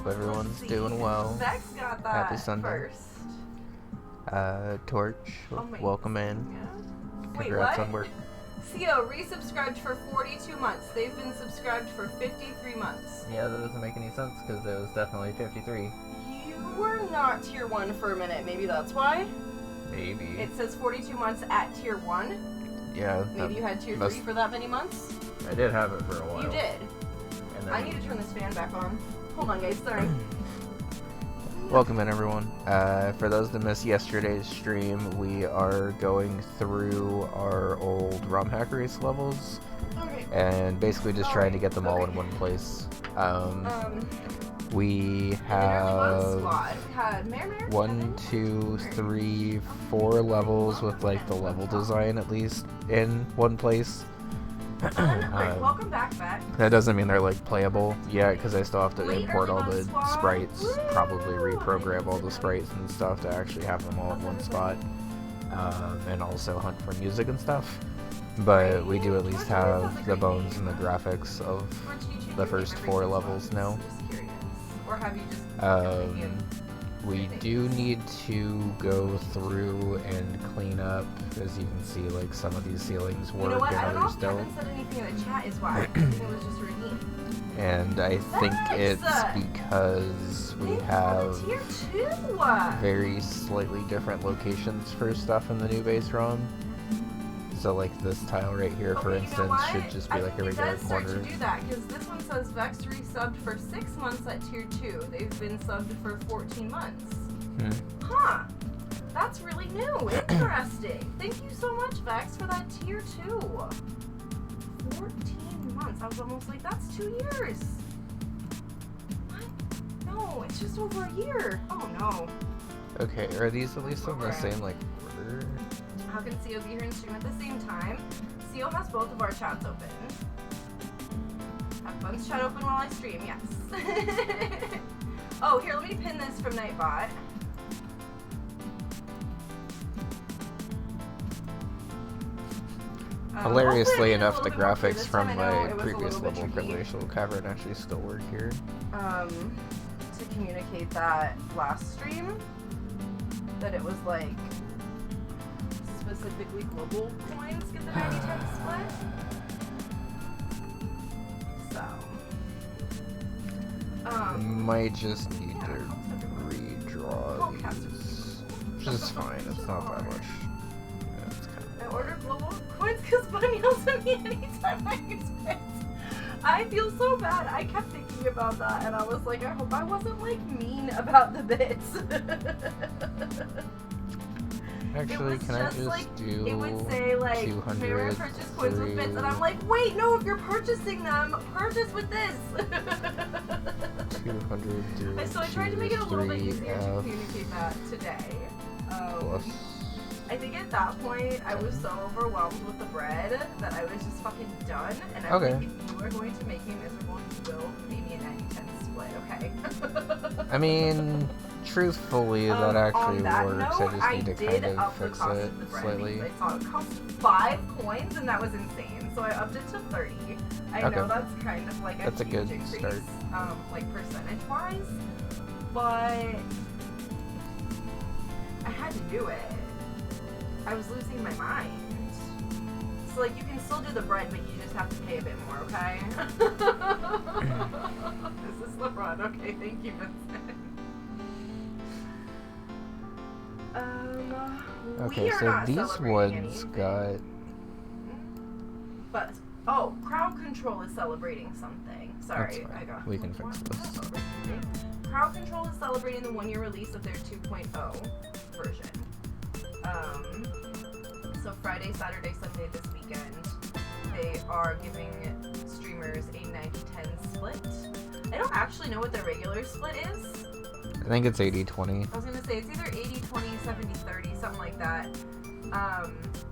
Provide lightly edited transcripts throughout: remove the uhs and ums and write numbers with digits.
Hope everyone's doing well. Vex got that Happy Sunday. first. Torch, Amazing. welcome in. Yeah. Wait, Congrats what? on work. CO resubscribed for 42 months. They've been subscribed for 53 months. Yeah, that doesn't make any sense because it was definitely 53. You were not tier 1 for a minute. Maybe that's why. Maybe. It says 42 months at tier 1. Yeah. Maybe you had tier 3 for that many months. I did have it for a while. You did. And then... I need to turn this fan back on. Hold on, guys. Sorry. Welcome in, everyone. For those that missed yesterday's stream, we are going through our old ROM Hack Race levels. Okay. And basically just trying to get them all in one place. We have 1, 2, 3, 4 levels with like the level design at least in one place. Welcome back. That doesn't mean they're like playable yet because I still have to import all the sprites, probably reprogram all the sprites and stuff to actually have them all in one spot, and also hunt for music and stuff. But we do at least have the bones and the graphics of the first 4 levels now. We do need to go through and clean up, as you can see, like some of these ceilings work and others don't. Said anything in the chat is why. I think it was just Raheem. And I think it's because we have very slightly different locations for stuff in the new base ROM. So like this tile right here, for instance, should just be like a regular corner. To do that, because this one says Vex resubbed for 6 months at tier 2. They've been subbed for 14 months. Huh. That's really new. Interesting. Thank you so much, Vex, for that tier 2. 14 months. I was almost like, that's 2 years. What? No, it's just over a year. Oh no. Okay, are these at least on the same like order? How can CO be here and stream at the same time? CO has both of our chats open. Have Fun's chat open while I stream, yes. Oh, here, let me pin this from Nightbot. Hilariously enough, the graphics from my previous level for Glacial Cavern actually still work here. To communicate that last stream, that it was like specifically global coins get the 90-10 split. So, might just need to redraw these, which is fine. It's not that much. Yeah, it's kind of... I ordered global coins because Bunny yells at me anytime I use bits. I feel so bad. I kept thinking about that, and I was like, I hope I wasn't like mean about the bits. Actually, can I just like, do it would say like 200 purchase coins with bits, and I'm like, wait, no, if you're purchasing them, purchase with this. 200 through So I tried to make it a little bit easier to communicate that today. Plus. I think at that point I was so overwhelmed with the bread that I was just fucking done, and I was like, if you are going to make me miserable, you will pay me a 90-10 split, okay? I mean, truthfully, that actually works. Note, I just need to kind of fix it slightly. I saw it cost 5 coins, and that was insane. So I upped it to 30. I know that's kind of like a good increase, start. like percentage-wise, but I had to do it. I was losing my mind. So like, you can still do the bread, but you just have to pay a bit more, okay? This is LeBron. Okay, thank you, Vincent. Okay, so these ones got... But, crowd control is celebrating something. Sorry, I got... We can fix this. Crowd control is celebrating the 1-year release of their 2.0 version. So Friday, Saturday, Sunday this weekend, they are giving streamers a 90-10 split. I don't actually know what the regular split is. I think it's 80-20. I was gonna say it's either 80-20, 70-30, something like that.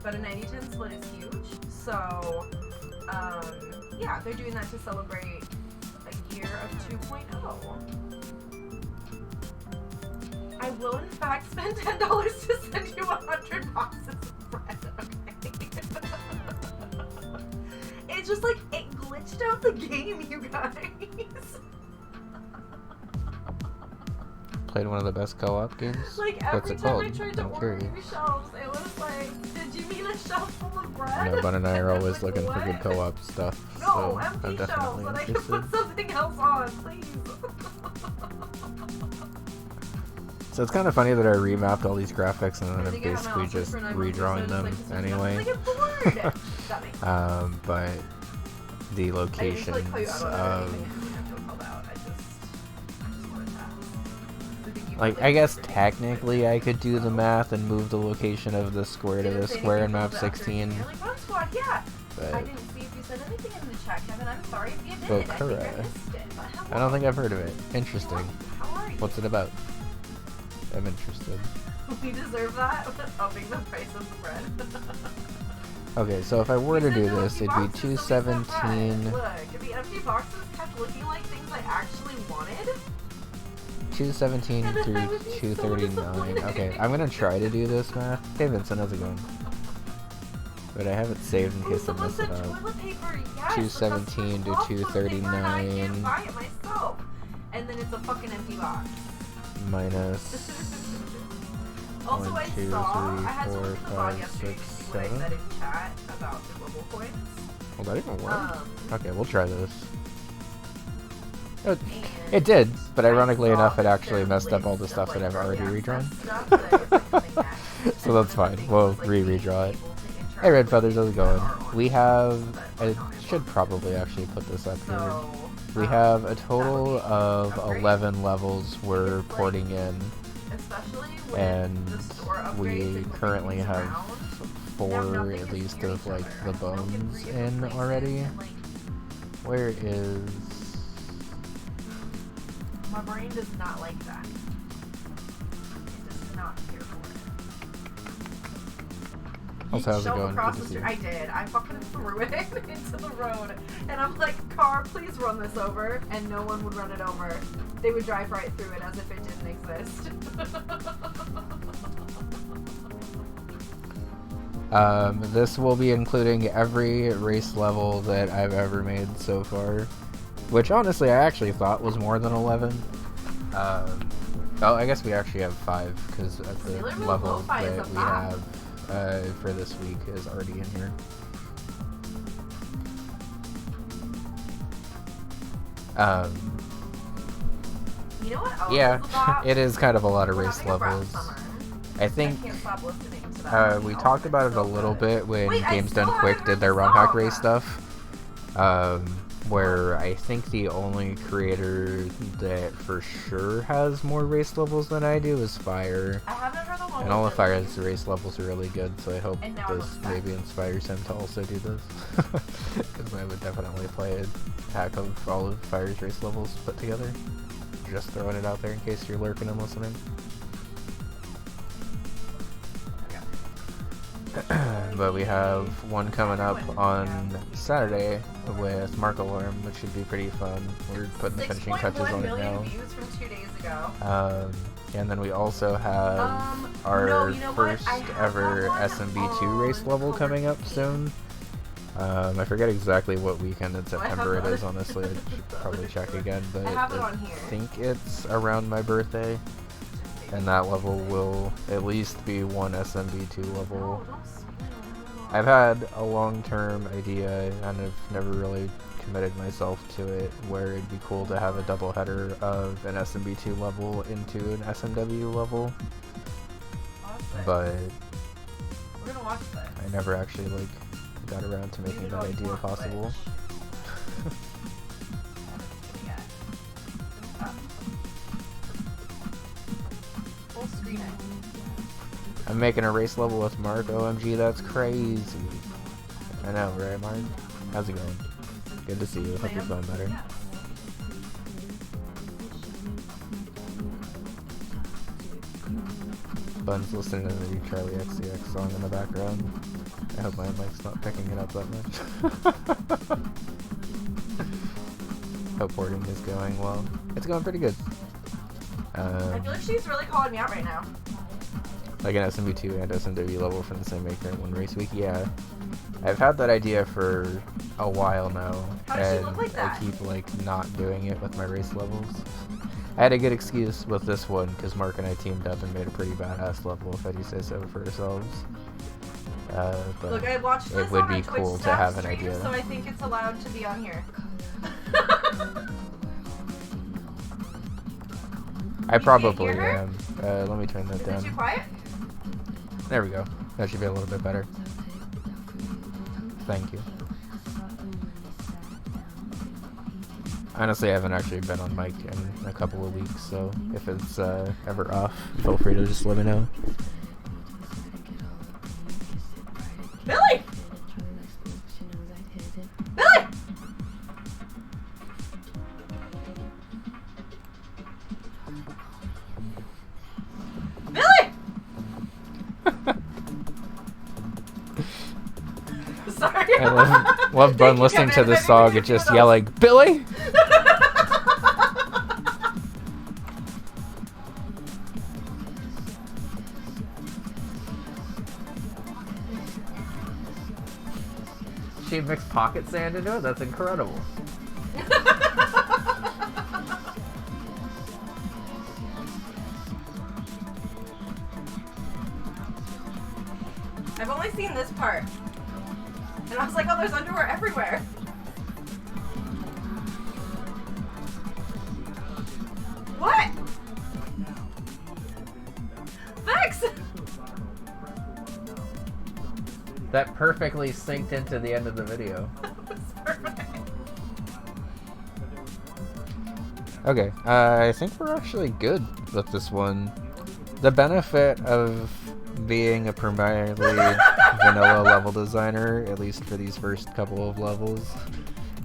But a 90-10 split is huge. So, yeah, they're doing that to celebrate a year of 2.0. I will in fact spend $10 to send you 100 boxes of bread, okay? It's just like, it glitched out the game, you guys. played one of the best co-op games? Like What's every it time called? I tried to I'm order curious. new shelves, it was like, did you mean a shelf full of bread? No, Bun and I are was always like, looking for good what? co-op stuff. No, So empty I'm shelves definitely that I can interested. put something else on, please. So it's kind of funny that I remapped all these graphics and then I I'm think I have my basically outfit just for 9 months, so redrawing it's them like, it's anyway. like, get bored. That makes sense. But the I didn't locations like call you out on of anything. I didn't have to call out. I just wanted to ask. I think you like put, I guess technically I could do the math and move the location of the square to didn't the say square in anything map till after 16. You're like, Run Squad, yeah. I But didn't see if you said anything in the chat, Kevin. I'm sorry if you did. I think I Bokura. missed it. But how I don't think I've heard of it. Interesting. How are you? What's it about? I'm interested. We deserve that. Upping the price of the bread. Okay, so if I were to You said do no this, empty it'd be boxes, so we sent bread. 217, Look, the empty boxes kept looking like things I actually wanted. 217 And then I through would be so 239. disappointed. Okay, I'm gonna try to do this math. Hey Vincent, how's it going? But I have it saved in Oh, case I someone mess it said up. toilet paper. Yes, 217 to the customer's love toilet paper, and I can't 239. buy it myself. And then it's a fucking empty box. Minus Also, 1, 2, 3, I had to 4, look at the VOD 5, yesterday 6, to see what I 7. said in chat about the global points. Well, that didn't work. Um, Okay, we'll try this. It, and it did, but I ironically saw enough, it that actually their messed up all the list stuff of, that like, I've already early redrawn. access stuff that is, like, coming next. So that's And fine. then We'll things like re-redraw being it. able to Hey interact Red with Feathers, how's it people that going? are on We it, have, but I not should anymore. probably actually put this up here. So, We have a total that would be of an upgrade. 11 levels we're It's like- porting in, especially when and the store upgrades we and moving currently things have around, 4 now nothing at is least near of each like other. the I have to bones look at in places already. and, like, Where is... my brain does not like that. It does not care for it. Also, how's it Shelf going? across Good the to see street. you. I did. I fucking threw it into the road, and I'm like, "Car, please run this over," and no one would run it over. They would drive right through it as if it didn't exist. This will be including every race level that I've ever made so far, which honestly I actually thought was more than 11. Oh, I guess we actually have 5 because at the Sailor Moon level Lo-Fi is that a we lot. have for this week is already in here. You know what else Yeah, is about? it is kind of a lot of We're race having a rap levels. summer. I think I can't stop listening to that. we talked about it a little bit when Wait, I Games still Done haven't Quick heard did their the ROM hack song. race stuff. Where I think the only creator that for sure has more race levels than I do is Fire. I haven't heard the one. And all with of the Fire's race levels are really good, so I hope And now I'm this obsessed. maybe inspires him to also do this. Because I would definitely play a pack of all of Fire's race levels put together. Just throwing it out there in case you're lurking and listening. But we have one coming up on Saturday with Mark Alarm, which should be pretty fun. We're putting the finishing touches 6.1 on it million now. views from 2 days ago. And then we also have our no, you know what? first I have ever that one SMB2 race on level October coming up 15th. soon. I forget exactly what weekend in I have September it it is, on- honestly. I should probably check again, but I have it on here. think it's around my birthday. And that level will at least be one SMB2 level. No, don't spoil it. I've had a long-term idea, and I've never really committed myself to it, where it'd be cool to have a double header of an SMB2 level into an SMW level, Watch this. but We're gonna watch this. I never actually got around to making that idea possible. Full screen it. I'm making a race level with Mark. OMG, that's crazy. I know, right, Mark? How's it going? Good to see you. Hope you're feeling better. Yeah. Bun's listening to the new Charlie XCX song in the background. I hope my mic's not picking it up that much. Hope porting is going well. It's going pretty good. I feel like she's really calling me out right now. Like an SMB2 and SMW level from the same maker in one race week, yeah. I've had that idea for a while now, How does she and look like that? I keep like not doing it with my race levels. I had a good excuse with this one because Mark and I teamed up and made a pretty badass level, if I do say so for ourselves. But Look, I watched this it would on a be Twitch cool to staff have an stream, idea. so I think it's allowed to be on here. I probably hear her? am. Let me turn that Is down. it too quiet? There we go. That should be a little bit better. Thank you. Honestly, I haven't actually been on mic in a couple of weeks, so if it's ever off, feel free to just let me know. Billy! Billy! Billy! Sorry. I love Bun listening to this song and just yelling, Billy! She mixed pocket sand into it? That's incredible. I've only seen this part. And I was like, oh, there's underwear everywhere. What? Vex! That perfectly synced into the end of the video. That was perfect. Okay, I think we're actually good with this one. The benefit of being a primarily vanilla level designer, at least for these first couple of levels,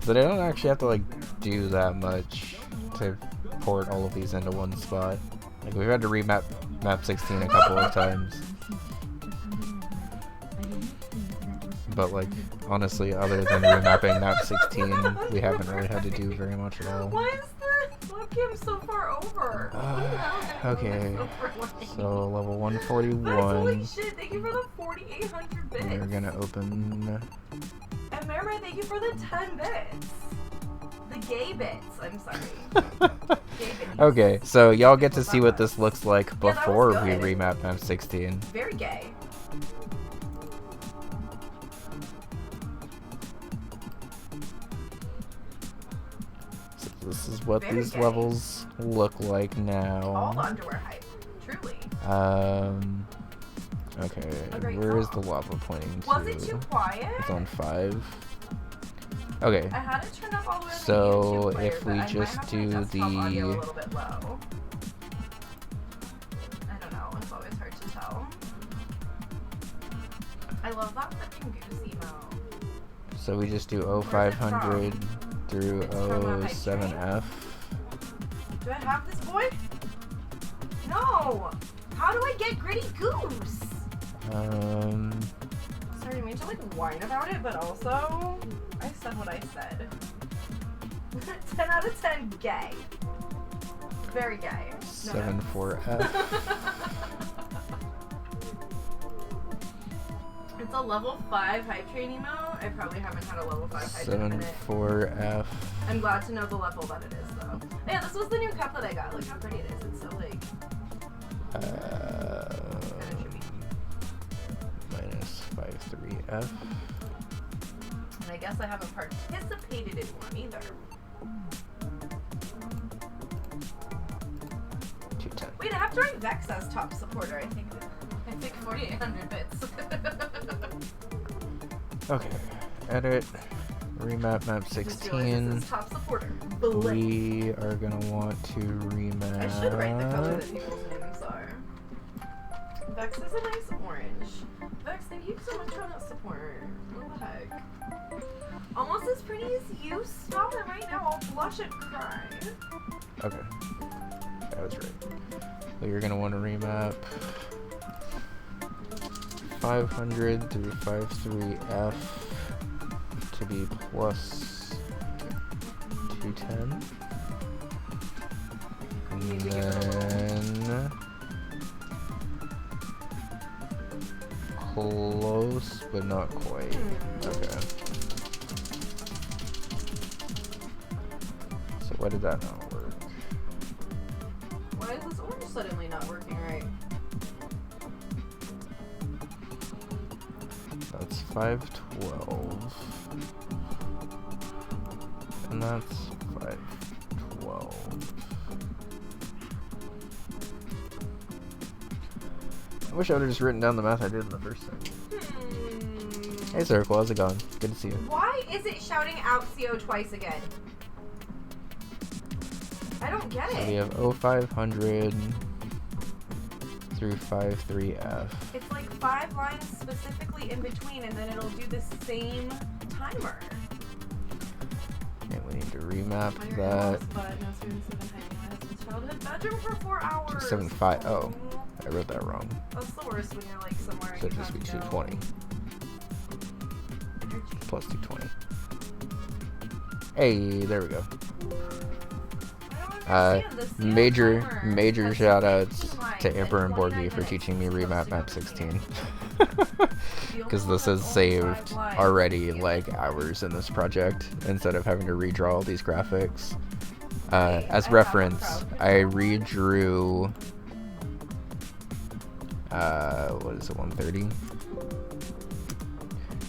is that I don't actually have to like do that much to port all of these into one spot. Like we've had to remap map 16 a couple of times. But like honestly, other than remapping map 16, we haven't really had to do very much at all. Why is the webcam so far over? Okay, so level Vex, holy 141. shit, thank you for the 4,800 bits. We're gonna open. And Mary, thank you for the 10 bits. The gay bits, I'm sorry. Gay bits. Okay, so y'all get to see what this looks like Yeah, that was before we good. remap map 16. Very gay. So this is what Very these gay. levels look like All now. underwear hype. Truly. Okay, A great where is song. the lava pointing to? Was it too quiet? It's on 5. Okay, I had it turned up all the way on So, the YouTube player, if but we I might just have do my desktop the- audio a little bit low. I don't know. It's always hard to tell. I love that fucking goose emo. so we just do Where's it 0500 through It's from a hype 07F. Do I have this boy? No! How do I get Gritty Goose? Sorry, I mean to like whine about it, but also I said what I said. 10 out of 10 gay. Very gay. No, no. 74F. It's a level 5 hype train emo. I probably haven't had a level 5 hype in a minute. 74F. I'm glad to know the level that it is though. Yeah, this was the new cup that I got. Look how pretty it is. It's so like kind of trippy. Minus 53F. And I guess I haven't participated in one either. 210. Wait, I have to write Vex as top supporter. I think 4,800 bits. Okay. Edit. Remap map Just realized 16. this is top supporter. Blink. We are gonna want to remap. I should write the color that people's names are. Vex is a nice orange. Vex, thank you so much for that support. What the heck? Almost as pretty as you. Stop it right now. I'll blush and cry. Okay. That was right. So you're gonna want to remap 500 through 53F to be plus 210. And then close, but not quite. Okay. So why did that not work? Why is this orange suddenly not working right? That's 512. And that's 512. I wish I would have just written down the math I did in the first thing. Hey Circle, how's it going? Good to see you. Why is it shouting out CO twice again? I don't get So it. we have 0500 through 53F. It's like 5 lines specifically in between, and then it'll do the same timer. And we need to remap On your that. inbox, but no students have been hanging out in his childhood bedroom for 4 hours. 275. Oh, I wrote that wrong. That's the worst when you're like somewhere and So you just have be to go. 220 Energy. plus 220. Hey, there we go. I don't understand. The CO Major timer has shout outs 15 lines to and Emperor and 29 Borgie for minutes. teaching me It's remap supposed map to go 16. The Because only this one has that's only saved 5 lines already is the like hours in this project instead of having to redraw all these graphics. Hey, As I have a reference, crowd I control. redrew what is it, 130?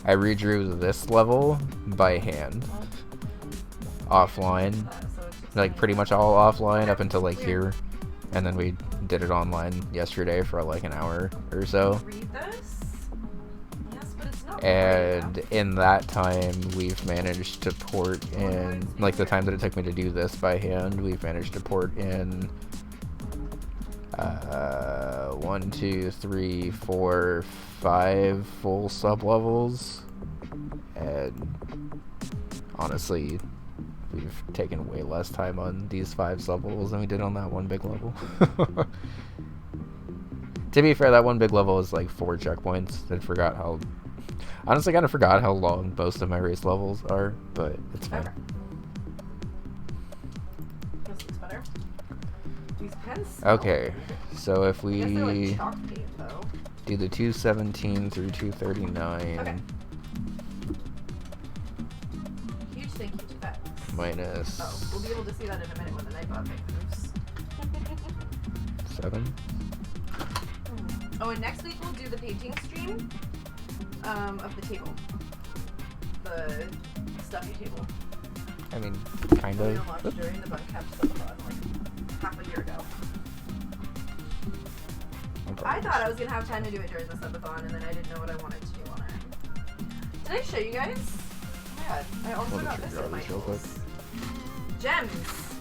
I redrew this level by hand. Offline. So it's just Like pretty much all offline up until like Weird. here. And then we did it online yesterday for like an hour or so. Read this? Yes, but it's not And right. in that time, we've managed to port in, like the time that it took me to do this by hand, we've managed to port in 1, 2, 3, 4, 5 full sub-levels. And honestly, we've taken way less time on these 5 sub-levels than we did on that one big level. To be fair, that one big level is like 4 checkpoints. I forgot how... Honestly, kind of forgot how long most of my race levels are, but it's fine. Okay. This looks better. These pens smell Okay, weird. so if I guess they're we like chalk paint, though. do the 217 through 239 Okay. Huge thank you to that. minus Oh, we'll be able to see that in a minute when the Nightbot pick moves. 7. Oh, and next week we'll do the painting stream of the table. The stuffy table. I mean, kind That we of. launched during the Buncap subathon like half a year ago. I thought I was gonna have time to do it during the subathon, and then I didn't know what I wanted to do on it. Did I show you guys? Oh my god, I also Let me got check this out in my these real quick. tools. Gems!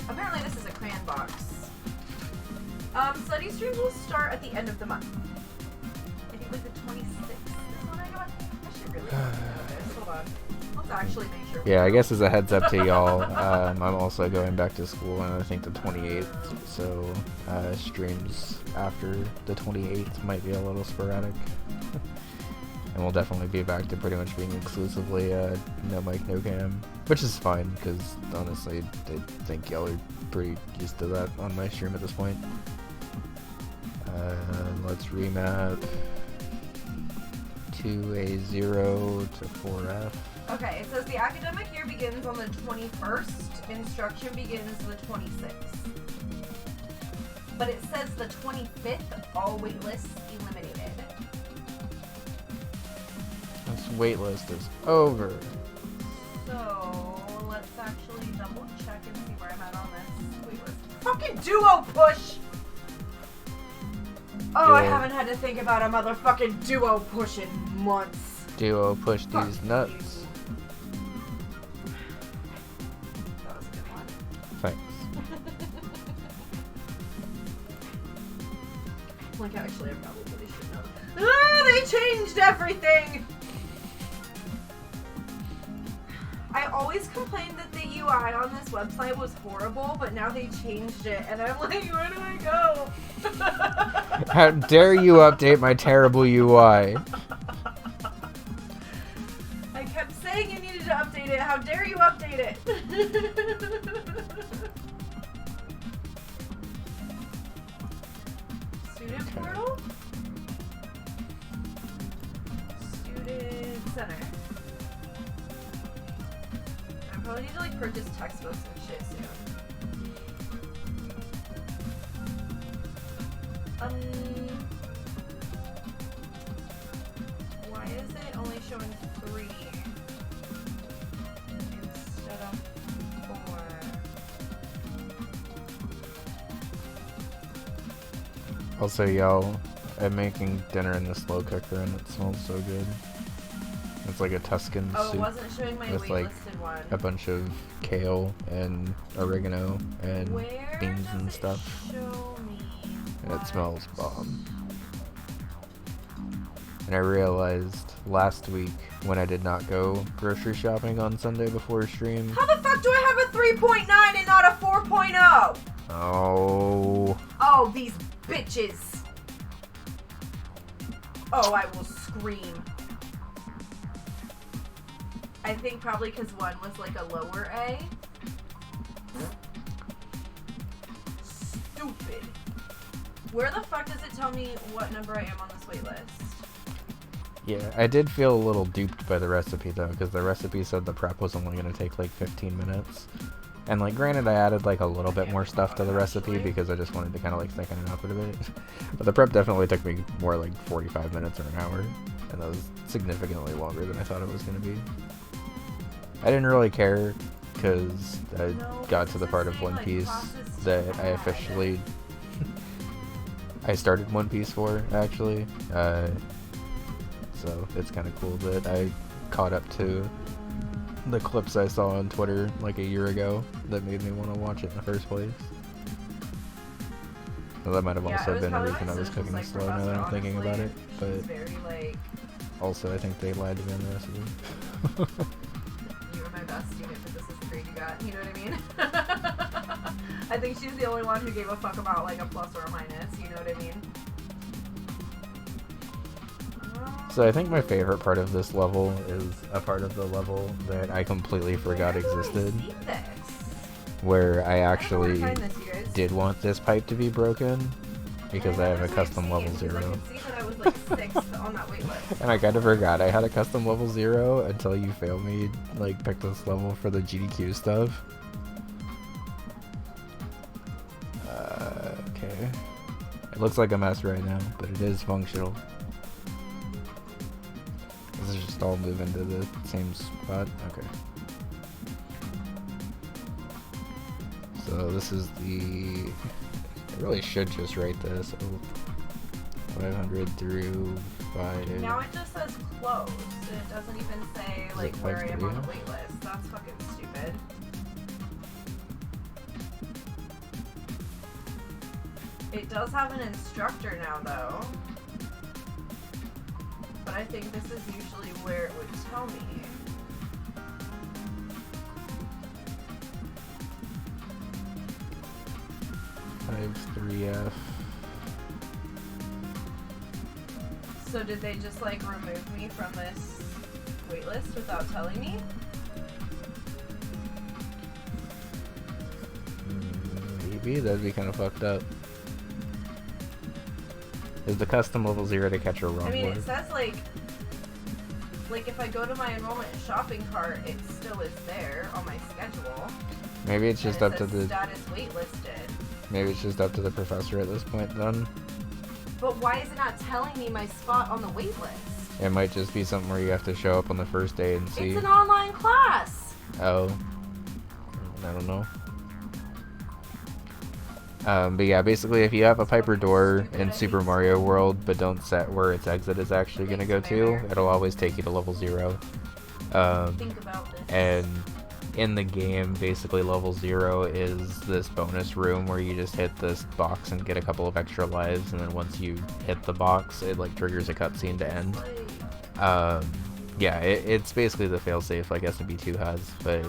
Apparently this is a crayon box. Study streams will start at the end of the month. I think like the 26th is when I got. I should really know this. Hold on. Let's actually make sure. Yeah, I guess as a heads up to y'all, I'm also going back to school on I think the 28th, so streams after the 28th might be a little sporadic. And we'll definitely be back to pretty much being exclusively no mic, no cam, which is fine because honestly, I think y'all are pretty used to that on my stream at this point. Let's remap 2A0 to 4F. Okay, it says the academic year begins on the 21st. Instruction begins the 26th. But it says the 25th, all waitlists eliminated. This waitlist is over. So, let's actually double check and see where I'm at on this waitlist. Fucking duo push! Oh, I Duo. haven't had to think about a motherfucking duo push in months. Duo push Fuck these you. nuts. That was a good one. Thanks. Like, actually, I probably should know. Ah, they changed everything! I always complained that the UI on this website was horrible, but now they changed it, and I'm like, where do I go? How dare you update my terrible UI? I kept saying you needed to update it. How dare you update it? Student portal? center. I probably need to like purchase textbooks and shit soon. Why is it only showing 3 instead of 4? Also, y'all, I'm making dinner in the slow cooker and it smells so good. It's like a Tuscan Oh, it soup wasn't showing my with like waitlisted one. a bunch of kale and oregano and Where beans and does stuff. It show me And it what? smells bomb. And I realized last week when I did not go grocery shopping on Sunday before stream. How the fuck do I have a 3.9 and not a 4.0? Oh. Oh, these bitches. Oh, I will scream. I think probably because one was like a lower A. Stupid. Where the fuck does it tell me what number I am on this wait list? Yeah, I did feel a little duped by the recipe though, because the recipe said the prep was only going to take like 15 minutes. And like, granted, I added like a little bit more stuff to the recipe because I just wanted to kind of like thicken it up a bit. But the prep definitely took me more like 45 minutes or an hour, and that was significantly longer than I thought it was going to be. I didn't really care because I got to the part of One Piece that I officially I started One Piece for, actually. So it's kind of cool that I caught up to the clips I saw on Twitter like a year ago that made me want to watch it in the first place. Well, that might have also been a reason I was cooking slow now that I'm thinking about it, but also I think they lied to me on the recipe. You were my best student, but this is the grade you got. You know what I mean? I think she's the only one who gave a fuck about like a plus or a minus. You know what I mean? So I think my favorite part of this level is a part of the level that I completely forgot existed, where I actually did want this pipe to be broken because I have a custom level 0. And I kind of forgot I had a custom level 0 until you failed me, like, pick this level for the GDQ stuff. Okay. It looks like a mess right now, but it is functional. This is just all move into the same spot. Okay. So this is the... I really should just write this. 500 through 5... Now it just says closed. It doesn't even say like where I am on the wait list. That's fucking stupid. It does have an instructor now though. But I think this is usually where it would tell me. Five 3F. So did they just like remove me from this waitlist without telling me? Maybe that'd be kind of fucked up. Is the custom level 0 to catch a wrong I mean, word? it says like if I go to my enrollment and shopping cart, it still is there on my schedule. Maybe it's just up to the status waitlisted. Maybe it's just up to the professor at this point then. But why is it not telling me my spot on the wait list? It might just be something where you have to show up on the first day and see. It's an online class. Oh. I don't know. But yeah, basically if you have a Piper door in Super Mario World but don't set where its exit is actually going to go to, it'll always take you to level 0. Think about this. And in the game, basically level 0 is this bonus room where you just hit this box and get a couple of extra lives, and then once you hit the box, it like triggers a cutscene to end. Yeah, it's basically the failsafe like SMB2 has, but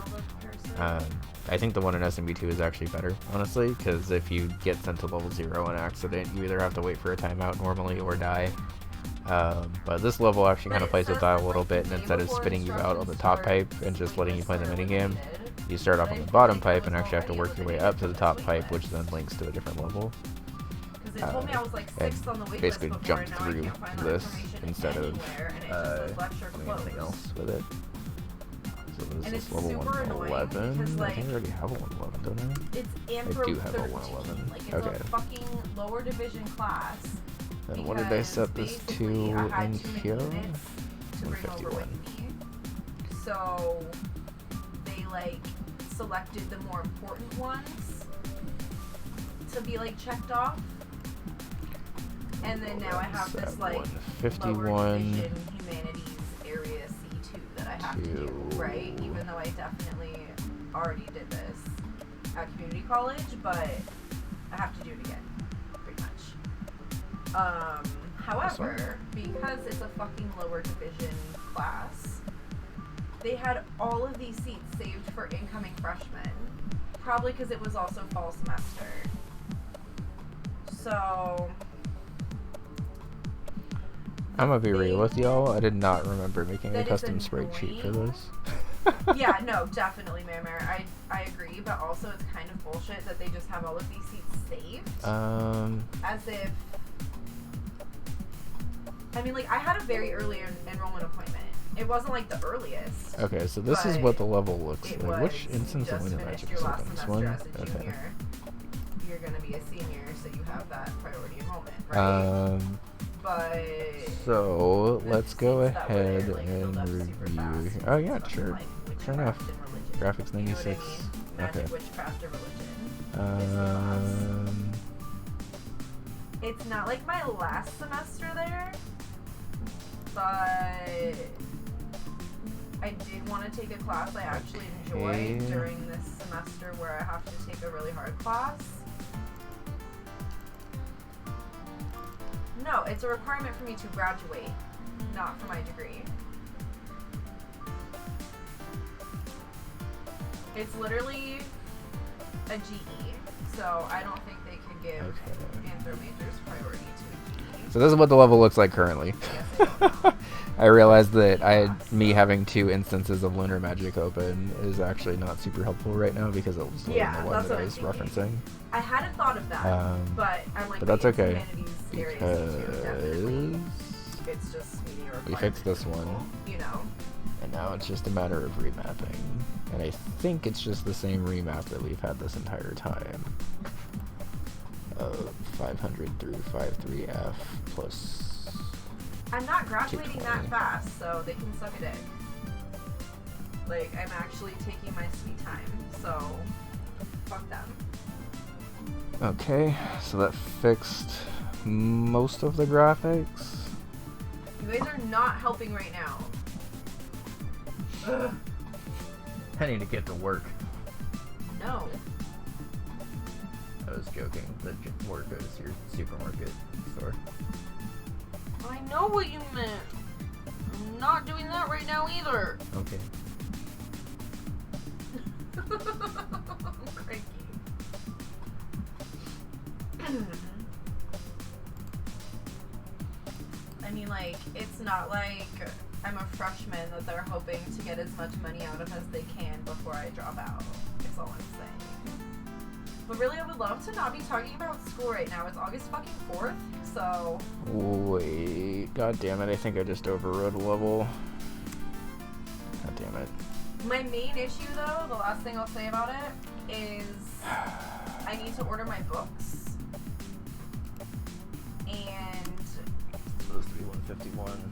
I think the one in SMB2 is actually better, honestly, because if you get sent to level 0 on accident, you either have to wait for a timeout normally or die. But this level actually kind of plays with that a little bit, and instead of spitting you out on the top pipe and just letting you play the minigame, you start off on the bottom pipe and actually have to work your way up to the top pipe, which then links to a different level. Because it told me I was like 6th on the wait basically list jump before, and now I through can't find that this information instead of anywhere, and it just says lecture doing anything closed. else with it. So this And is it's level super annoying 111. because, I think like, I already have a 111, don't I? It's I Anthro do have a 13. 111. Like, it's Okay. a fucking lower division class. Then what did I set this to basically I had in too many here? units to bring over 151. with me. So they like selected the more important ones to be like checked off. And then now I have this like lower 151. division humanities area C2 that I have to do, right? Even though I definitely already did this at community college, but I have to do it again, pretty much. However, because it's a fucking lower division class, they had all of these seats saved for incoming freshmen, probably because it was also fall semester. So I'm gonna be real with y'all. I did not remember making a custom spreadsheet for this. Yeah, no, definitely, Mare. I agree, but also it's kind of bullshit that they just have all of these seats saved. As if, I mean, like, I had a very early enrollment appointment. It wasn't like the earliest. Okay, so this is what the level looks it like. was Which instance of Lunar Magic is last open? This semester one? as a Okay. junior. You're gonna be a senior, so you have that priority enrollment, right? But so let's go seats that were there, ahead like, filled up and super review. fast. Oh yeah, Something sure. like Sure enough. witchcraft and religion. Graphics You know 96. what I mean? Magic, Okay. witchcraft, or religion. It's not like my last semester there, but I did want to take a class I actually enjoy during this semester where I have to take a really hard class. No, it's a requirement for me to graduate, not for my degree. It's literally a GE, so I don't think they could give Anthro majors priority to a GE. So this is what the level looks like currently. Yes, I realized that me having 2 instances of Lunar Magic open is actually not super helpful right now because it was loading the one that I was referencing. I hadn't thought of that, but I'm like, but that's okay because it's just meeting a requirement. we fixed this one, you know. and now it's just a matter of remapping. And I think it's just the same remap that we've had this entire time. Of 500 through 53F plus. I'm not graduating that fast, so they can suck a dick. Like, I'm actually taking my sweet time, so fuck them. Okay, so that fixed most of the graphics. You guys are not helping right now. Ugh. I need to get to work. No. I was joking. The work is your supermarket store. I know what you meant. I'm not doing that right now either. Okay. Cranky. I mean, like, it's not like I'm a freshman that they're hoping to get as much money out of as they can before I drop out. That's all I'm saying. But really, I would love to not be talking about school right now. It's August fucking 4th, so... Wait, god damn it, I think I just overrode a level. God damn it. My main issue, though, the last thing I'll say about it, is I need to order my books. And... It's supposed to be 151.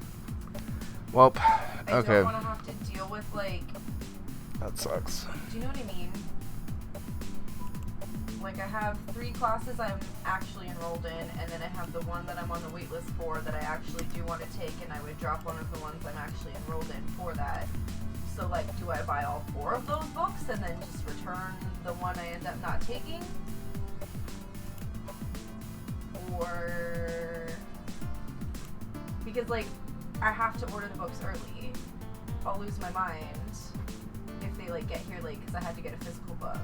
Well, I okay. don't want to have to deal with, like... That sucks. Do you know what I mean? Like, I have 3 classes I'm actually enrolled in, and then I have the one that I'm on the wait list for that I actually do want to take, and I would drop one of the ones I'm actually enrolled in for that. So, like, do I buy all 4 of those books and then just return the one I end up not taking? Or... Because, like, I have to order the books early. I'll lose my mind if they, like, get here late because I had to get a physical book.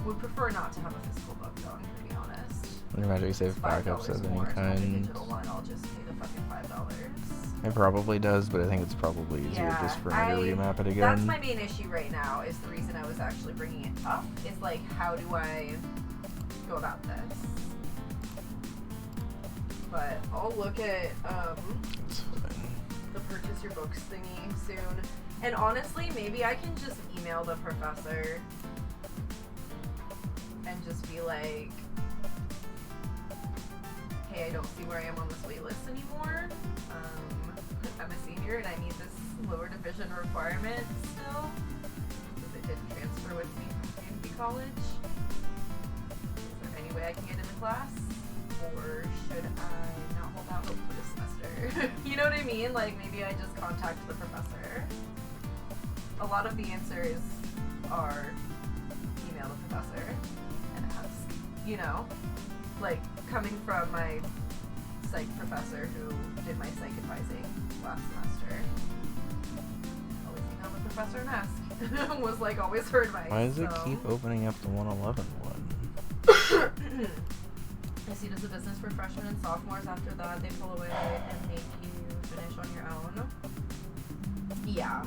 Would prefer not to have a physical book, though, I'm gonna be honest. Lunar Magic save backups of any kind. Digital one, I'll just pay the fucking $5. It probably does, but I think it's probably easier just for me to remap it again. That's my main issue right now, is the reason I was actually bringing it up, is like, how do I go about this. But I'll look at the purchase your books thingy soon. And honestly, maybe I can just email the professor and just be like, hey, I don't see where I am on this wait list anymore. I'm a senior and I need this lower division requirement still because it didn't transfer with me from community college. Is there any way I can get into class? Or should I not hold out hope for this semester? You know what I mean? Like, maybe I just contact the professor. A lot of the answers are email the professor and ask, you know? Like, coming from my psych professor who did my psych advising last semester. Always email the professor and ask. Was like always her advice. Why does it keep opening up the 111 one? I see it as a business for freshmen and sophomores. After that, they pull away and make you finish on your own. Yeah.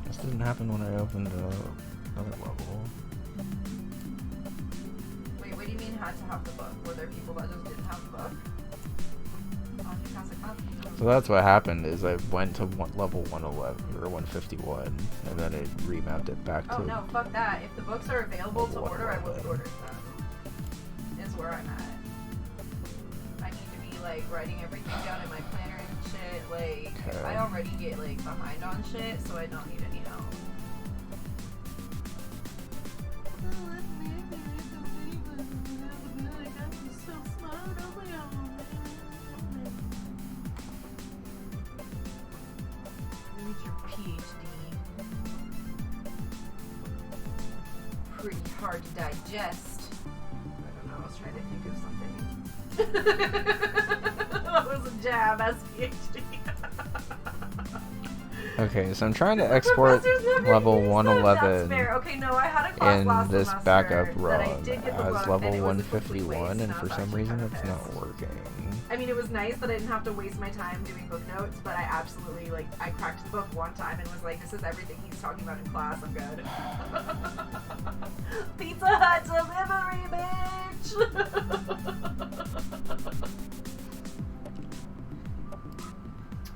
This didn't happen when I opened another level. Wait, what do you mean had to have the book? Were there people that just didn't have the book? So that's what happened is I went to level 111 or 151 and then it remapped it back to... Oh no, fuck that. If the books are available to order, I would have ordered them. Is where I'm at. I need to be like writing everything down in my planner and shit. Like, okay. I already get like behind on shit, so I don't need any help. Pretty hard to digest. I don't know, I was trying to think of something. That was a jab as PhD. Okay, so I'm trying to export level 111 okay, no, I had a class in last this semester backup that run I did get the as book, level and it was a complete 151 waste, and for I was some actually reason kinda it's not pissed. working. I mean, it was nice that I didn't have to waste my time doing book notes, but I absolutely, like, I cracked the book one time and was like, this is everything he's talking about in class, I'm good. Pizza Hut delivery, bitch!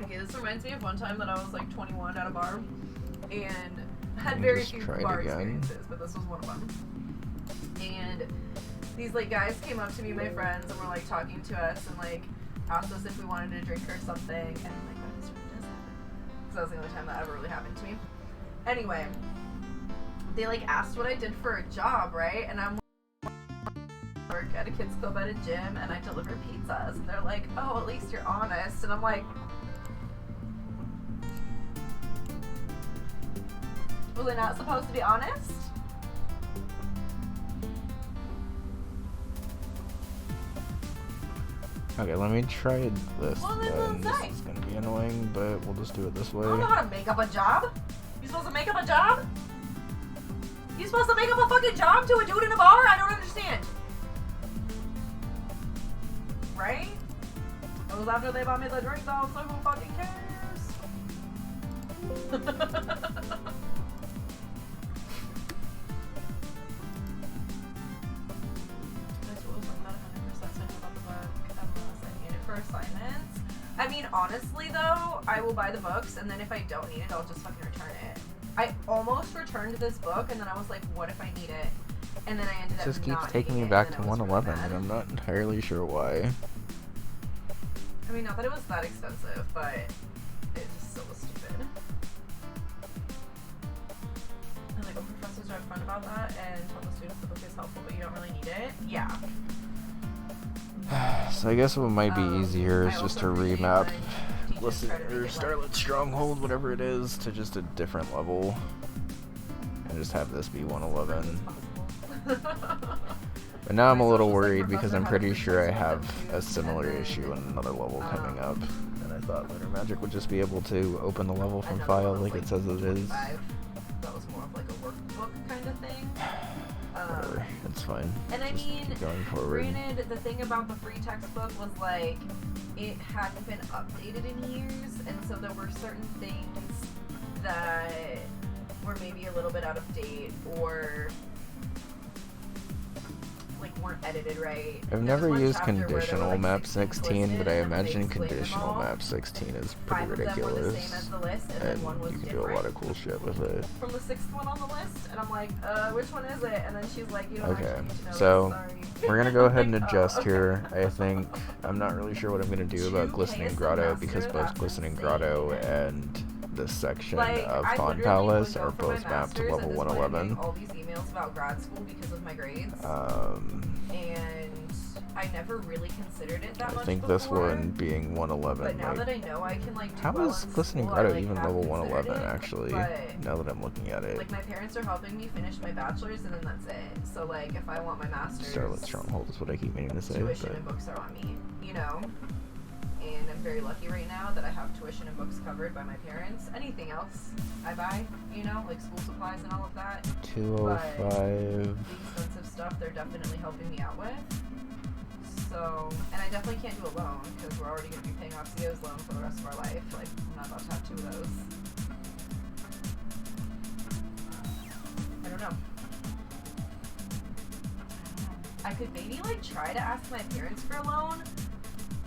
Okay, this reminds me of one time that I was, like, 21 at a bar, and had very few bar experiences, but this was one of them. And these like guys came up to me, my friends, and were like talking to us and like asked us if we wanted a drink or something. And like, when this really does happen, because that was the only time that ever really happened to me. Anyway, they like asked what I did for a job, right? And I'm work at a kids club at a gym, and I deliver pizzas. And they're like, oh, at least you're honest. And I'm like, was I not supposed to be honest? Okay, let me try this Well, then. then This is gonna be annoying, but we'll just do it this way. I don't know how to make up a job. You supposed to make up a job? You supposed to make up a fucking job to a dude in a bar? I don't understand. Right? It was after they bought me the drink though, so who fucking cares? Assignments. I mean, honestly though, I will buy the books, and then if I don't need it, I'll just fucking return it. I almost returned this book, and then I was like, what if I need it? And then I ended up It just keeps not taking me needing back it, to and I was 111, really and I'm mad. not entirely sure why. I mean, not that it was that expensive, but it just still was stupid. And like, when professors are upfront about that and tell the students the book is helpful, but you don't really need it, yeah. So I guess what might be easier is I just also to appreciate remap when teachers Listen, try to make or it, like, Starlit Stronghold, whatever it is, to just a different level. And just have this be 111. But now I'm a little worried because I'm pretty sure I have a similar issue in another level coming up. And I thought Lunar Magic would just be able to open the level from file like it says it is. That was more of like a workbook kind of thing. Whatever, it's fine. And I Just mean, keep going forward. granted, the thing about the free textbook was like, it hadn't been updated in years, and so there were certain things that were maybe a little bit out of date or like weren't edited right. I've never used conditional map 16, but I imagine conditional map 16 is pretty ridiculous, and you can do a lot of cool shit with it. From the 6th one on the list, and I'm like, which one is it? And then she's like, you don't okay, actually need to know so this, sorry. we're gonna go ahead and adjust here. I think I'm not really sure what I'm gonna do about Glistening Grotto, because both Glistening Grotto and this section of Fawn Palace are both mapped to level 111. All these emails about grad school because of my grades. And I never really considered it that much. I think before, this one being 111. But now that I know I can like do how well is in Glistening school, Grotto I, like, even have level considered 111 it, actually? but, Now that I'm looking at it. like my parents are helping me finish my bachelor's and then that's it. So like if I want my master's, Starlit Stronghold is what I keep meaning to say. tuition But and books are on me, you know. And I'm very lucky right now that I have tuition and books covered by my parents. Anything else I buy, you know, like school supplies and all of that. 205. The expensive stuff they're definitely helping me out with. So, and I definitely can't do a loan because we're already going to be paying off Theo's loan for the rest of our life. Like, I'm not about to have 2 of those. I don't know. I could maybe like try to ask my parents for a loan.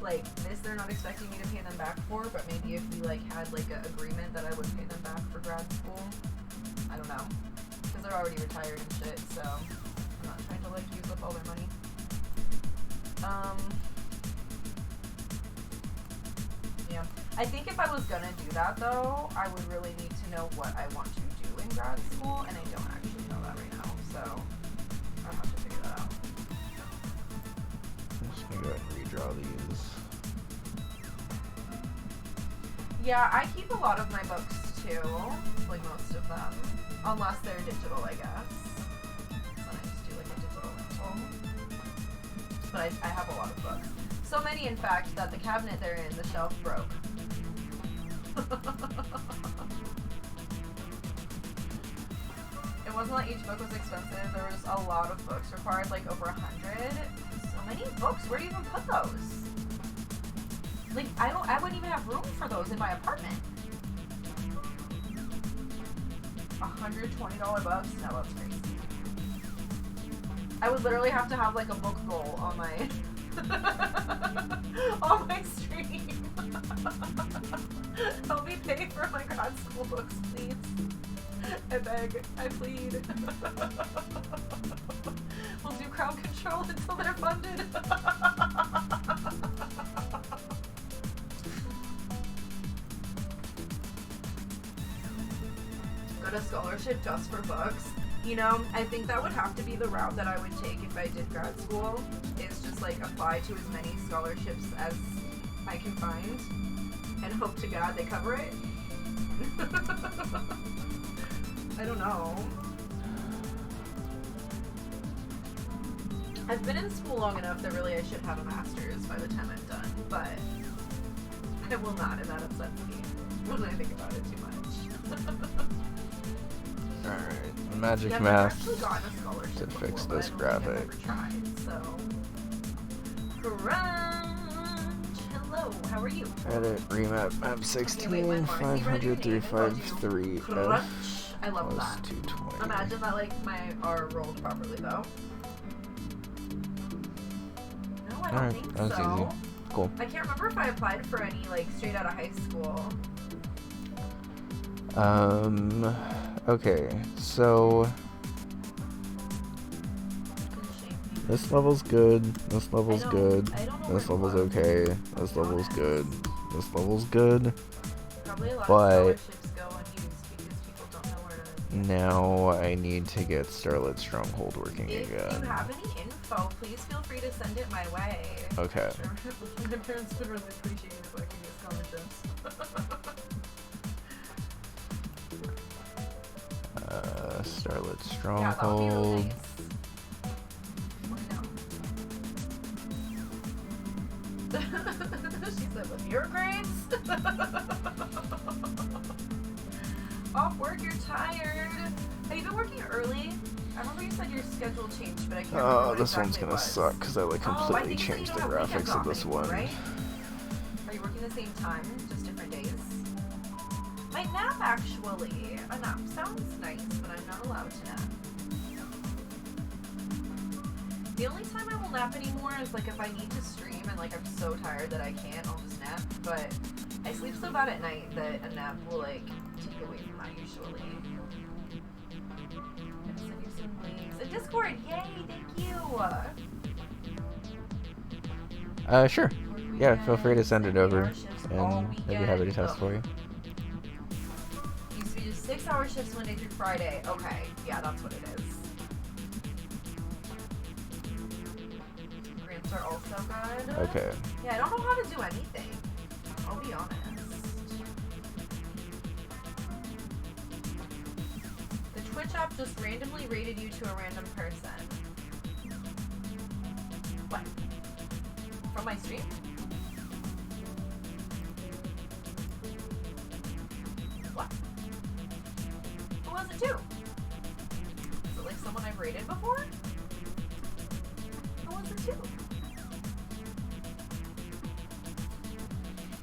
Like this, they're not expecting me to pay them back for, but maybe if we like had like an agreement that I would pay them back for grad school. I don't know, because they're already retired and shit, so I'm not trying to like use up all their money. Yeah. I think if I was gonna do that though, I would really need to know what I want to do in grad school, and I don't actually know that right now, so I'll have to figure that out. I'm just gonna go ahead and redraw these. Yeah, I keep a lot of my books too, like most of them, unless they're digital, I guess. Then I just do like a digital rental. But I have a lot of books. So many, in fact, that the cabinet they're in, the shelf broke. It wasn't like each book was expensive. There was a lot of books required, like over 100. So many books. Where do you even put those? Like I wouldn't even have room for those in my apartment. $120 books? No, that's crazy. I would literally have to have like a book goal on my on my stream. Help me pay for my grad school books, please. I beg, I plead. We'll do crowd control until they're funded. Go to scholarship just for books. You know, I think that would have to be the route that I would take if I did grad school, is just like apply to as many scholarships as I can find and hope to God they cover it. I don't know. I've been in school long enough that really I should have a master's by the time I'm done, but I will not, and that upsets me when I think about it too much. Alright, magic Yeah, math I've actually gotten a scholarship to fix before, this but I don't think graphic. I've ever tried, so. Crunch! Hello, how are you? Edit, remap, map 16, 500, 353, Crunch! F I love plus that. 220. Imagine that like my R rolled properly though. No, I don't Alright, think that was so. easy. Cool. I can't remember if I applied for any like straight out of high school. Okay, so this level's good, this level's good, this level's okay, this level's good, this level's good, Probably a lot but of scholarships go unused because people don't know where to. now I need to get Starlit Stronghold working If you again. have any info, please feel free to send it my way. Okay. Sure. My parents would really appreciate it if I could get scholarships. Starlit Yeah, that would be really Stronghold. nice. I know. She said, with your grades? Off work, you're tired. Have you been working early? I remember you said your schedule changed, but I can't remember Oh, what this one's exactly it gonna was. suck because I like Oh, I completely think you said changed you the don't have weekends graphics of off this anymore, one. right? Are you working the same time, just different days? nap, actually. A nap sounds nice, but I'm not allowed to nap. The only time I will nap anymore is like if I need to stream and like I'm so tired that I can't, I'll just nap. But I sleep so bad at night that a nap will like take away from that usually. And send you some links. A Discord, yay, thank you. Sure. Yeah, feel free to send it over, and I'd be happy to test for you. Used to be just 6-hour shifts Monday through Friday. Okay, yeah, that's what it is. Grants are also good. Okay. Yeah, I don't know how to do anything. I'll be honest. The Twitch app just randomly rated you to a random person. What? From my stream? What? Who was it to? Is it like someone I've rated before? Who was it to?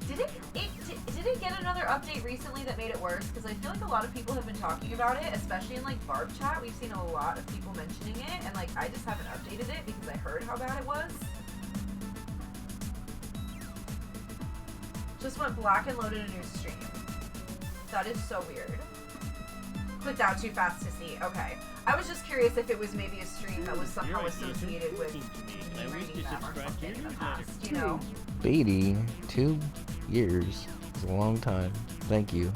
Did it get another update recently that made it worse? Because I feel like a lot of people have been talking about it, especially in like Barb chat. We've seen a lot of people mentioning it, and like I just haven't updated it because I heard how bad it was. Just went black and loaded a new stream. That is so weird. Clicked out too fast to see. Okay. I was just curious if it was maybe a stream that was somehow associated with me reading them or something in the past, you know? Beatty, 2 years. It's a long time. Thank you.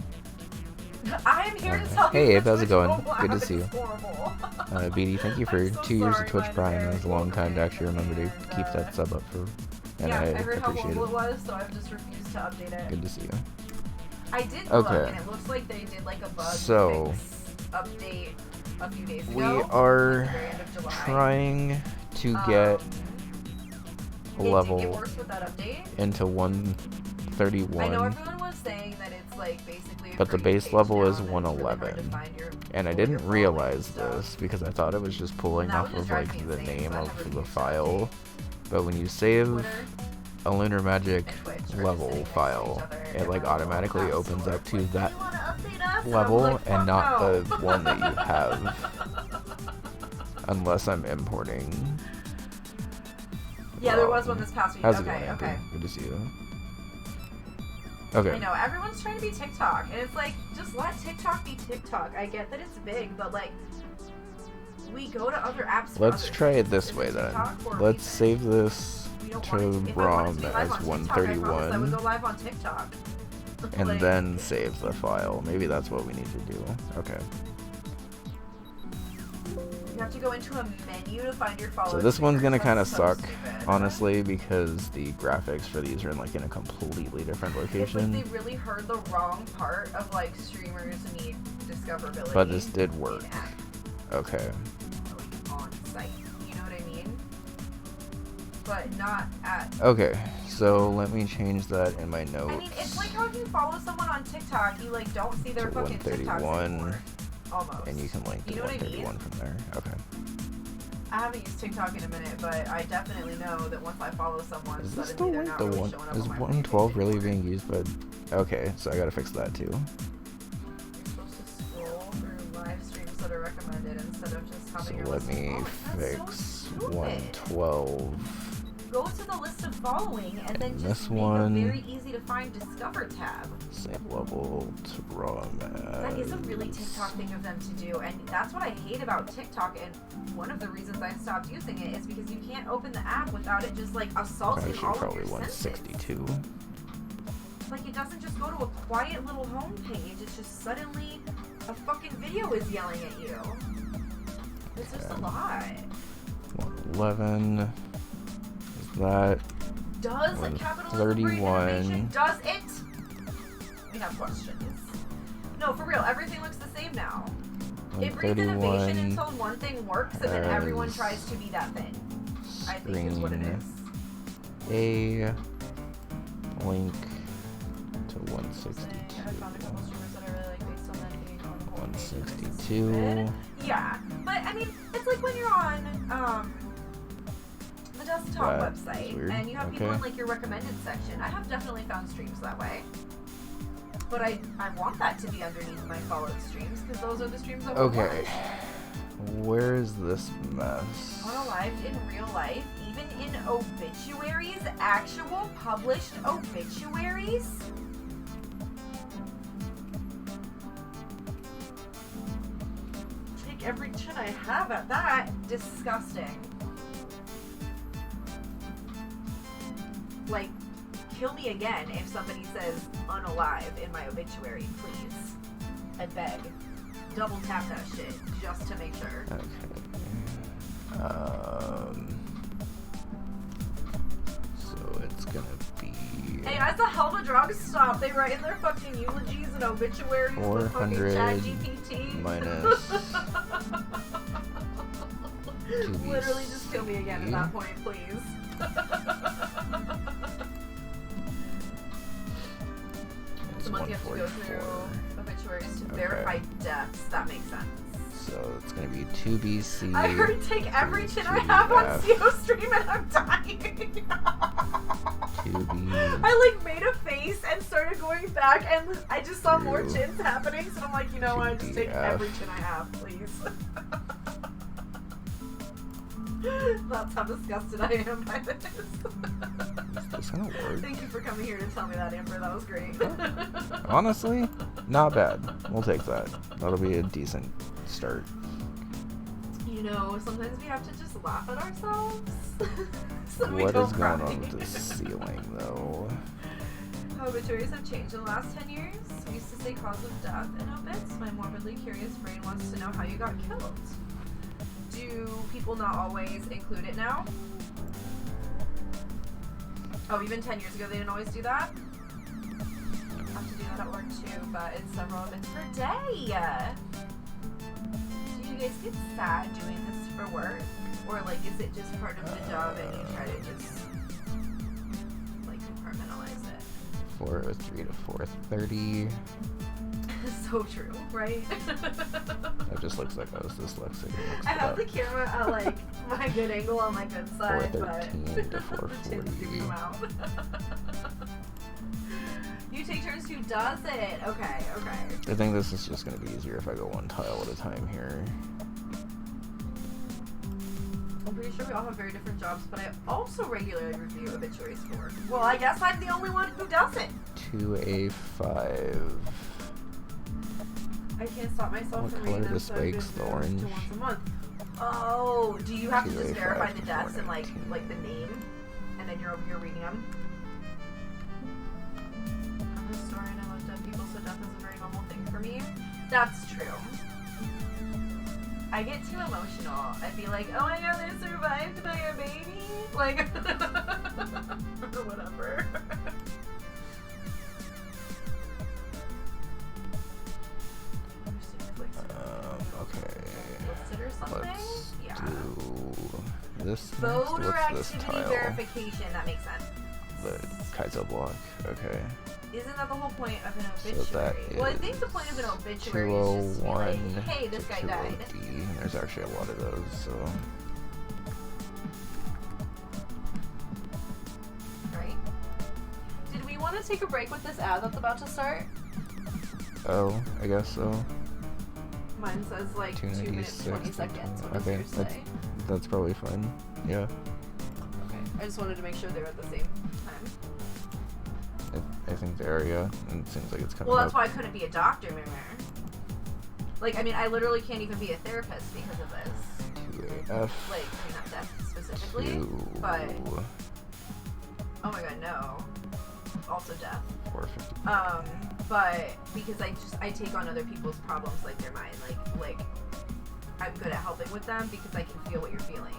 I am here to tell you. Hey Abe, how's it going? Twitch Good to see you. horrible. Beatty, thank you for so 2 years sorry, of Twitch Mind Prime. Bear. That was a long time to actually remember to keep that sub up for. And yeah, I I heard how appreciate horrible it. it was, so I've just refused to update it. Good to see you. I did look, Okay. and it looks like they did like a bug So, fix update a few days ago. We like are the very end of July. trying to get a it level did get worse with that update. into I know 131, everyone was saying that it's like basically a but the free base page level now, is and it's really hard to 111. find your- And I pull your didn't following realize stuff. this because I thought it was just pulling And that off would of just like drive me the insane, name so I of never the used file. But when you save Twitter a Lunar Magic and Twitch are just level sitting next to file, each other, it and like we're all automatically fast opens forward, up to like, that "Do you wanna update us?" And I'm level like, and "Fuck not no." the one that you have. Unless I'm importing. Yeah, there was one this past week. How's it Okay, going, okay. Amber? Good to see you. Okay. I know, everyone's trying to be TikTok, and it's like, just let TikTok be TikTok. I get that it's big, but like, we go to other apps for Let's other try it things. this Is way it then. TikTok or Let's anything? save this We don't to want it- if I wanted ROM to be as live on TikTok, I promise I would 131 go live on TikTok. and Like, then save the file. Maybe that's what we need to do. Okay. you have to go into a menu to find your followers. So this one's gonna kind of That's suck, so stupid. honestly, because the graphics for these are like in a completely different It's like location. they really heard the wrong part of like streamers need discoverability. But this did work. in-app, Okay. like, on site. You know what I mean? But not at. Okay. So let me change that in my notes. I mean, it's like how if you follow someone on TikTok, you like don't see their To fucking TikToks 131, anymore. Almost. and you can link to You know what I 131 from there. Okay. I haven't used TikTok in a minute, but I definitely know that once I follow someone, Is this the suddenly they're one? not The really one showing up is on my 112 really anymore. being used? But okay, so I gotta fix that too. You're supposed to scroll through live streams that are recommended instead of just So having your let list me of following. That's fix so stupid. 112. Go to the list of following and then And just this make one- a very easy to find Discover tab. Save level to ROM. That is a really TikTok thing of them to do, and that's what I hate about TikTok. And one of the reasons I stopped using it is because you can't open the app without it just like assaulting Actually, all of probably your senses. 162. Like, it doesn't just go to a quiet little homepage. It's just suddenly a fucking video is yelling at you. It's just a lot. 111. Is that? Does 31. capitalism breed innovation? Does it? We have questions. No, for real. Everything looks the same now. It breeds innovation 131. until one thing works, and then everyone tries to be that thing. I think is what it is. A link to I 162. found a couple streamers that I really like based on that being on the whole page. It's 162. stupid. Yeah, but I mean, it's like when you're on the desktop That's website weird. and you have people Okay. in like your recommended section. I have definitely found streams that way. But I want that to be underneath my followed streams, because those are the streams that Okay. Where is this mess? Unalived in real life, even in obituaries, actual published obituaries? Take every chin I have at that. Disgusting. Like, kill me again if somebody says unalive in my obituary, please. I beg. Double tap that shit just to make sure. Okay. So it's gonna be. Hey guys, the hell of a drug stop. They write in their fucking eulogies and obituaries with fucking 400 ChatGPT. minus Literally just kill me again at that point, please. The month you have to go through obituaries to verify deaths. That makes sense. So it's gonna be 2BC. I already take every chin I have on CO stream and I'm dying. 2B. I like made a face and started going back and I just saw more chins happening, so I'm like, you know what, just take every chin I have, please. That's how disgusted I am by this. Is this gonna work? Thank you for coming here to tell me that, Amber. That was great. Honestly, not bad. We'll take that. That'll be a decent start. You know, sometimes we have to just laugh at ourselves. So What is going on with the ceiling, though? Obituaries have changed in the last 10 years. We used to say cause of death in obits. My morbidly curious brain wants to know how you got killed. Do people not always include it now? Oh, even 10 years ago they didn't always do that? I have to do that at work too, but it's several obits per day. Do you guys get sad doing this for work? Or like, is it just part of the job and you try to just like compartmentalize it? 4:03 to 4:30. So true, right? That just looks like I was dyslexic. I have the camera at like my good angle on my good side, but 4:13 to the tins do 4:40. come out. You take turns, who does it? Okay. I think this is just going to be easier if I go one tile at a time here. I'm pretty sure we all have very different jobs, but I also regularly review obituaries for work. Well, I guess I'm the only one who does it. 2A5. I can't stop myself from reading them, so I've been The doing orange. it once a month. Oh, do you have to just 2A5 verify the to deaths and like 419. the name, and then you're over here reading them? I'm a historian. I love dead people, so death is a very normal thing for me. That's true. I get too emotional. I'd be like, oh my god, they're survived by a baby? Like, or whatever. Okay. Listed or something? Let's Yeah. do this. Voter What's this activity tile? verification. That makes sense. The Kaizo block. Okay. Isn't that the whole point of an So obituary? that Well, I think the point of an obituary is just to be 201 like, hey, this to guy died. 2OD. And there's actually a lot of those, so. Right? Did we want to take a break with this ad that's about to start? Oh, I guess so. Mine says like 2 minutes, 20 seconds. What does Okay, yours say? that's probably fine. Yeah. Okay. I just wanted to make sure they were at the same time. I think the area, and it seems like it's coming Well, that's up. why I couldn't be a doctor, remember? Like, I mean, I literally can't even be a therapist because of this. 2AF. Like, I mean, not death specifically, 2. but oh my god, no. Also death. 450. But because I take on other people's problems like they're mine. Like I'm good at helping with them because I can feel what you're feeling.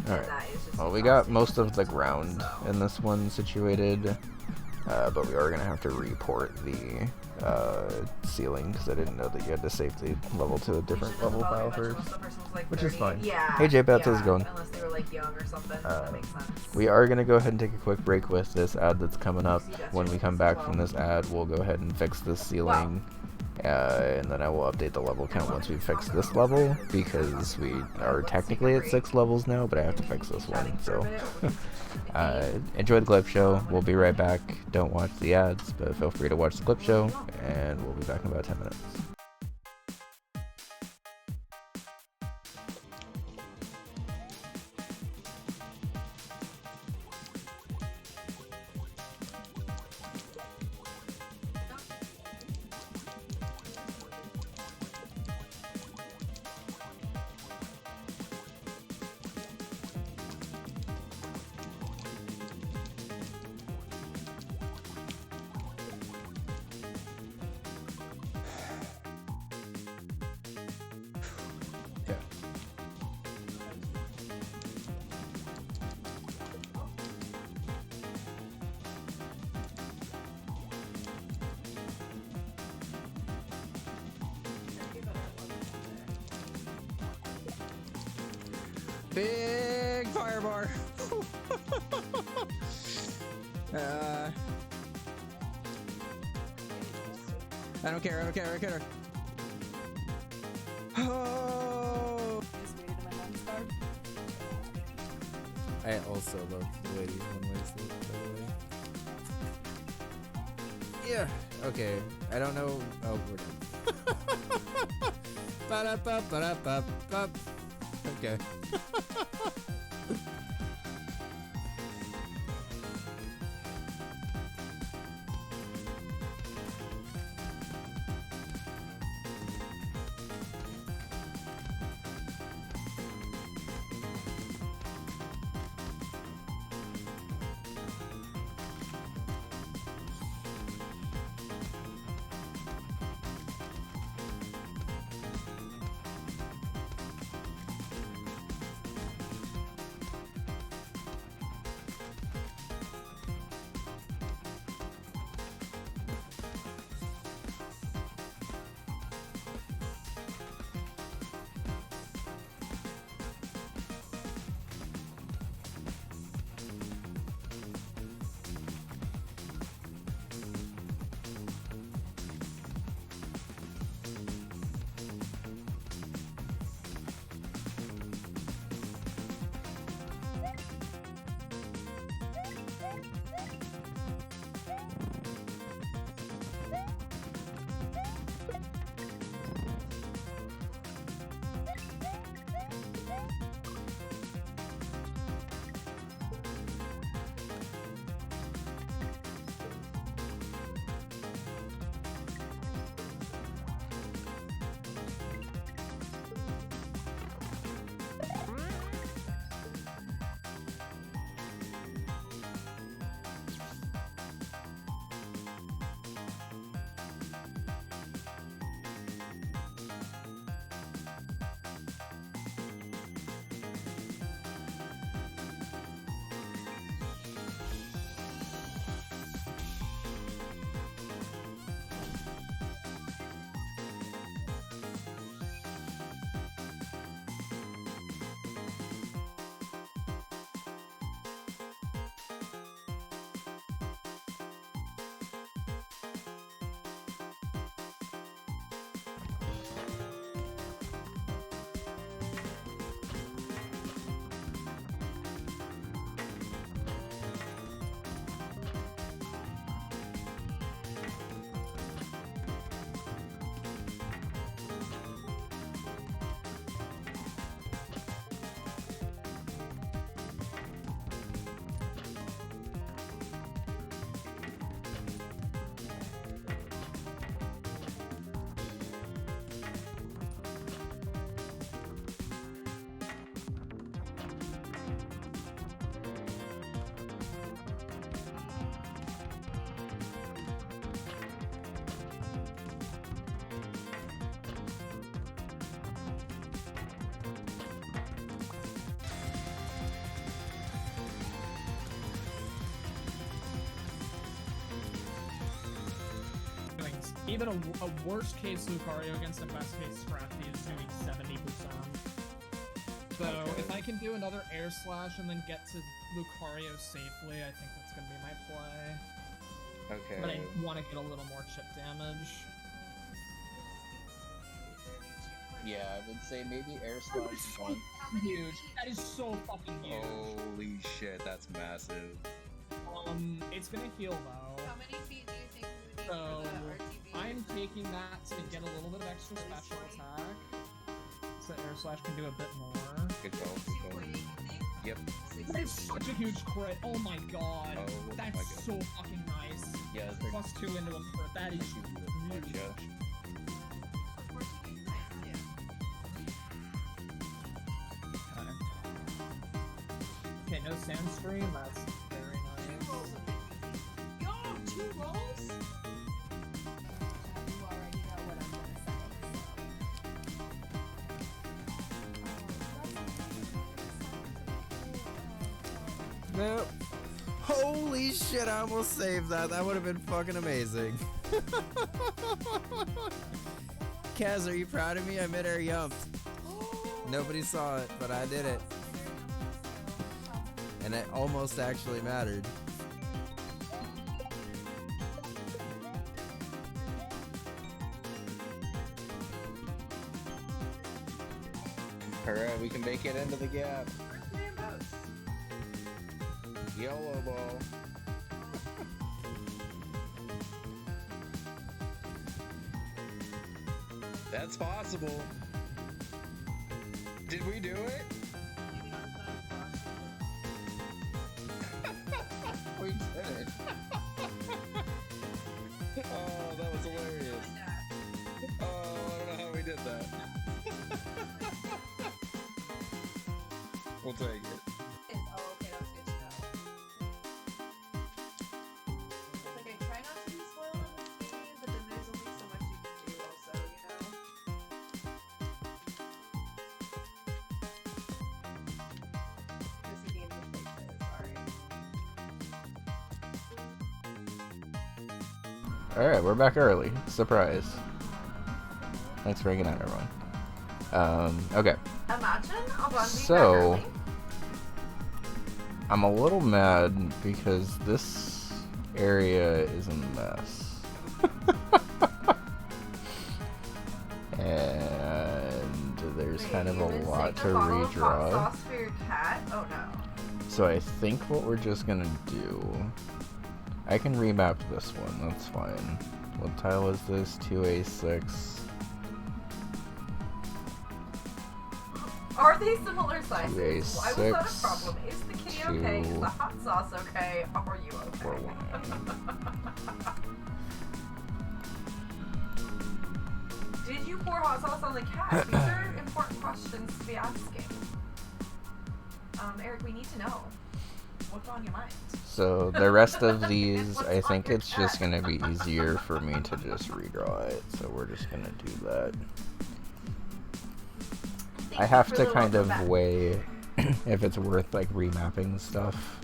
Alright. And that is just Well, we got exhausting most of the so. ground in this one situated, but we are going to have to report the ceiling because I didn't know that you had to save the level to a different Which level doesn't file bother me much first. unless the person was, like, Which is 30. fine. Yeah. Hey, J-Bats, yeah, how's it going? Unless they were like young or something. That makes sense. We are going to go ahead and take a quick break with this ad that's coming up. See, that's When your we come business as back from well. this ad, we'll go ahead and fix this ceiling And then I will update the level count once we fix this level, because we are technically at 6 levels now, but I have to fix this one, so enjoy the clip show. We'll be right back. Don't watch the ads, but feel free to watch the clip show, and we'll be back in about 10 minutes. Big fire bar. I don't care. Oh. I also love the way these one-ways look, by the way. Yeah, okay. I don't know. Oh, we're done. Ba-da-ba-ba-da-ba-ba. Okay. Even a worst case Lucario against a best case Scrafty is doing 70%. So if I can do another air slash and then get to Lucario safely, I think that's gonna be my play. Okay. But I want to get a little more chip damage. Yeah, I would say maybe air That slash is so 1. huge. That is so fucking huge. Holy shit, that's massive. It's gonna heal though. How many feet do you think we would need So, for the RTV? I'm taking that to get a little bit of extra special attack. So air slash can do a bit more. Good call, good call. Yep. That is such a huge crit. Oh my god. Oh That's my god. so fucking nice. Yeah, that's pretty Plus 2 into a crit. That is much, huge. yeah. Okay, no Sandstream. That's very nice. Yo, 2 rolls? You already know what I'm gonna say. Nope. Holy shit, I almost saved that. That would have been fucking amazing. Kaz, are you proud of me? I mid-air yumped. Nobody saw it, but I did it. And it almost actually mattered. Alright, we can make it into the gap. YOLO ball. That's possible. Did we do it? We did it. Oh, that was hilarious. Oh, I don't know how we did that. We'll take it. Oh, okay, that's good to know. Like, I try not to be spoiled in this game, but then there's only so much you can do also, you know? This is the game that sorry. Alright, we're back early. Surprise. Thanks for hanging out, everyone. Okay. Imagine Albon So- being back I'm a little mad because this area is a mess. And there's early. kind of a Wait, you lot missing to a bottle of hot redraw. sauce for your cat? Oh no. So I think what we're just gonna do... I can remap this one, that's fine. What tile is this? 2A6. Are they similar sizes? Two Why was that a A6, problem? Is the kitty okay? Is two, the hot sauce okay? Are you okay? 4-1. Did you pour hot sauce on the cat? These are important questions to be asking. Eric, we need to know. What's on your mind? So the rest of these, What's I on think your it's just cat? gonna be easier for me to just redraw it. So we're just gonna do that. Thank I you have for to the kind welcome of back. weigh if it's worth like remapping stuff.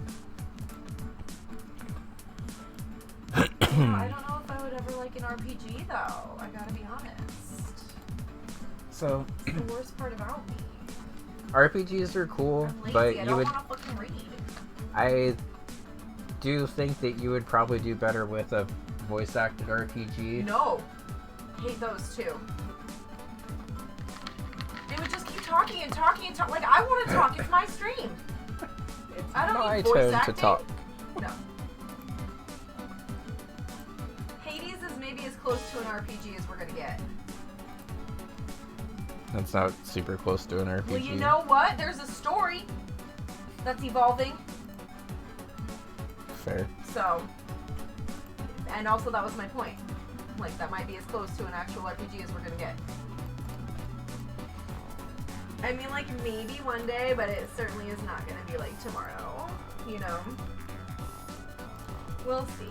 I don't know if I would ever like an RPG though. I gotta be honest. So It's the worst part about me. RPGs are cool, I'm lazy. but I you don't would. want to fucking read. I do think that you would probably do better with a voice acted RPG. No. Hate those two. They would just keep talking and talking and talking. Like, I want to talk. It's my stream. I don't My need voice turn acting. to talk. No. Hades is maybe as close to an RPG as we're gonna get. That's not super close to an RPG. Well, you know what? There's a story that's evolving. Fair. So, and also that was my point. Like, that might be as close to an actual RPG as we're gonna get. I mean, like, maybe one day, but it certainly is not gonna be like tomorrow. You know? We'll see.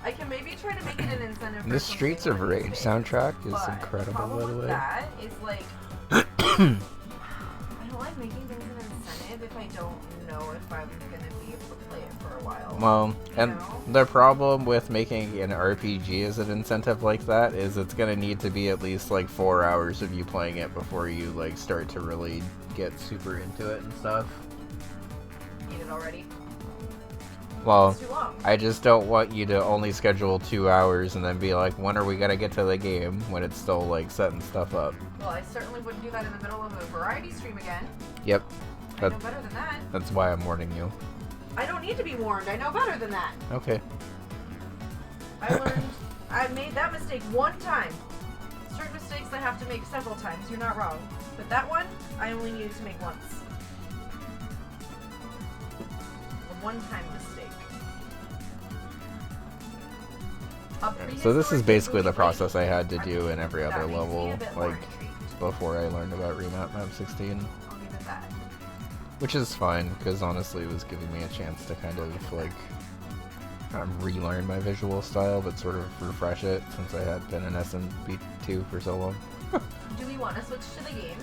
I can maybe try to make it an incentive for The Streets of something like Rage this, soundtrack is but incredible, the problem by the with way. that is, like, I don't like making things an incentive if I don't know if I'm gonna be able to play it for a while. Well, and know? the problem with making an RPG as an incentive like that is it's gonna need to be at least like 4 hours of you playing it before you like start to really get super into it and stuff. Need it already. Well, It's too long. I just don't want you to only schedule 2 hours and then be like, when are we gonna get to the game when it's still like setting stuff up. Well, I certainly wouldn't do that in the middle of a variety stream again. Yep, I know That- better than that. that's why I'm warning you. I don't need to be warned. I know better than that. Okay. I learned. I made that mistake one time. Certain mistakes I have to make several times. You're not wrong. But that one, I only needed to make once. A one-time mistake. So this is Prehistoric basically the Italy process I lady. had to do in every That other makes me level, a bit more like intrigued. before I learned about Remap Map 16. I'll give it that. Which is fine, because honestly it was giving me a chance to kind of like relearn my visual style, but sort of refresh it since I had been in SMB2 for so long. Do we want to switch to the game?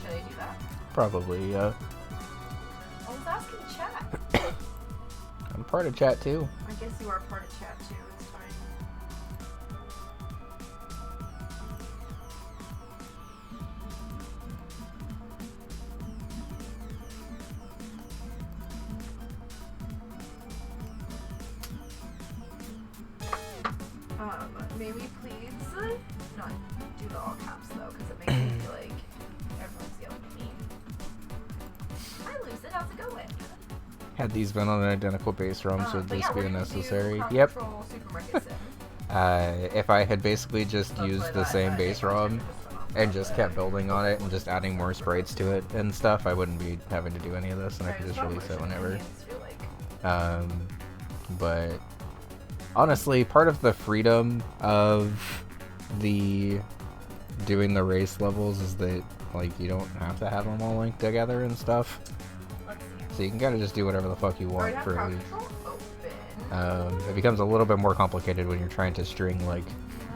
Should I do that? Probably, yeah. I was asking chat. I'm part of chat too. I guess you are part of chat too. It's fine. May we please not do the all caps though, because it makes me feel like everyone's yelling at me. Hi Lucid, how's it going? Had these been on an identical base ROM, should But this yeah, be we're gonna necessary? do Crowd Yep. Control Supermarket Sim. If I had basically just Let's used play the that, same I base think I'll ROM turn this one off. and just kept building on it and just adding more sprites to it and stuff, I wouldn't be having to do any of this, and I could just release it whenever. But honestly, part of the freedom of the doing the race levels is that like you don't have to have them all linked together and stuff, so you can kind of just do whatever the fuck you want for it becomes a little bit more complicated when you're trying to string, like,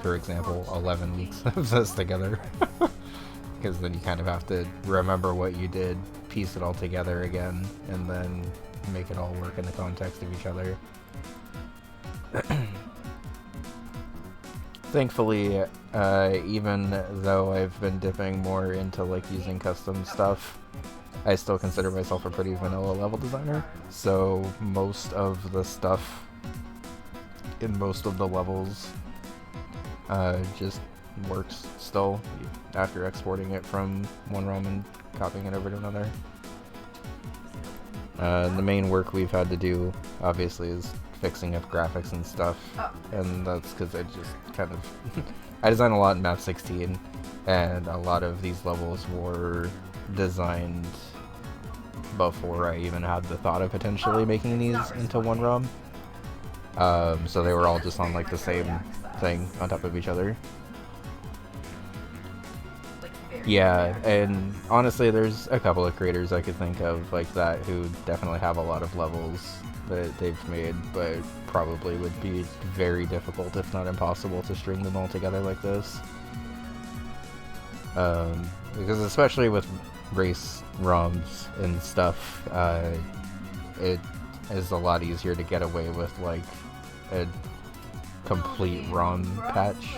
for example, 11 weeks of this together. Because then you kind of have to remember what you did, piece it all together again, and then make it all work in the context of each other. Thankfully, even though I've been dipping more into like using custom stuff, I still consider myself a pretty vanilla level designer, so most of the stuff in most of the levels just works still after exporting it from one ROM and copying it over to another. The main work we've had to do, obviously, is fixing up graphics and stuff, and that's because I just kind of I design a lot in Map 16, and a lot of these levels were designed before I even had the thought of potentially making these into one ROM. So they were all just on like the same thing on top of each other. Yeah, and honestly, there's a couple of creators I could think of like that who definitely have a lot of levels that they've made, but probably would be very difficult, if not impossible, to string them all together like this. Because especially with race ROMs and stuff, it is a lot easier to get away with like a complete ROM patch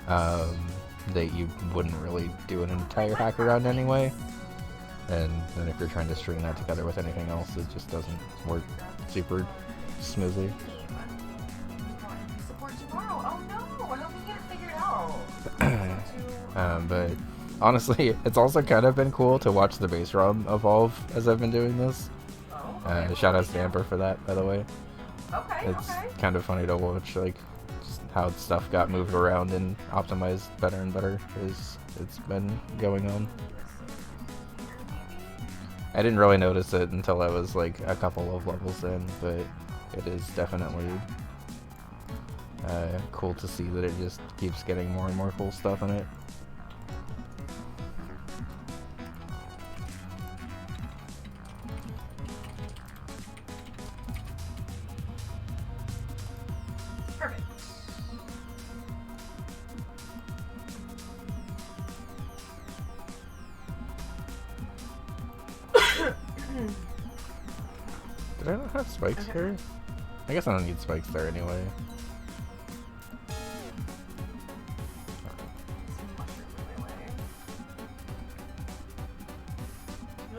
that you wouldn't really do an entire hack around anyway. And then if you're trying to string that together with anything else, it just doesn't work super smoothly. But honestly, it's also kind of been cool to watch the base ROM evolve as I've been doing this. Shout out to Amber for that, by the way. It's kind of funny to watch like just how stuff got moved around and optimized better and better as it's been going on. I didn't really notice it until I was like a couple of levels in, but it is definitely cool to see that it just keeps getting more and more cool stuff in it. Perfect. Did I not have spikes here? I guess I don't need spikes there anyway.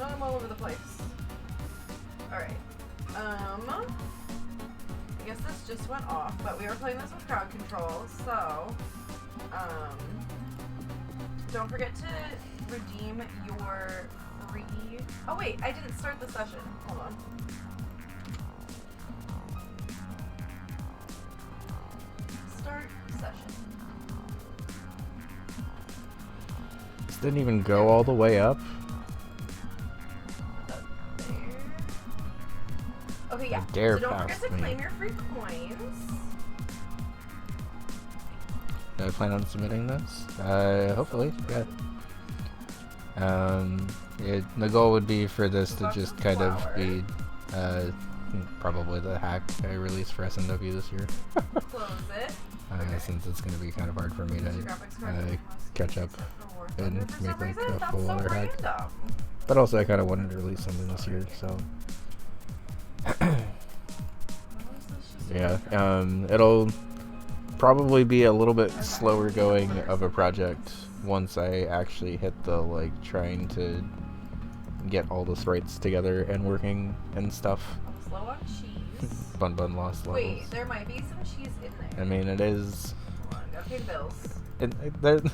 I'm all over the place. Alright. I guess this just went off, but we were playing this with crowd control, so, don't forget to redeem your free... Oh wait, I didn't start the session. Hold on. Start session. This didn't even go all the way up. Okay, yeah. Dare So don't forget pass to me. claim your free coins. Do I plan on submitting this? Hopefully, yeah. The goal would be for this to just kind of be, probably the hack I released for SNW this year. Close it. Since it's going to be kind of hard for me to catch up and For make some like reason, a that's full so other hack. random. But also I kind of wanted to release something this year, so... Yeah, it'll probably be a little bit slower going of a project once I actually hit the, like, trying to get all the sprites together and working and stuff. I'm slow on cheese. Bun lost levels. Wait, there might be some cheese in there. I mean, it is... Hold on, gotta pay the bills.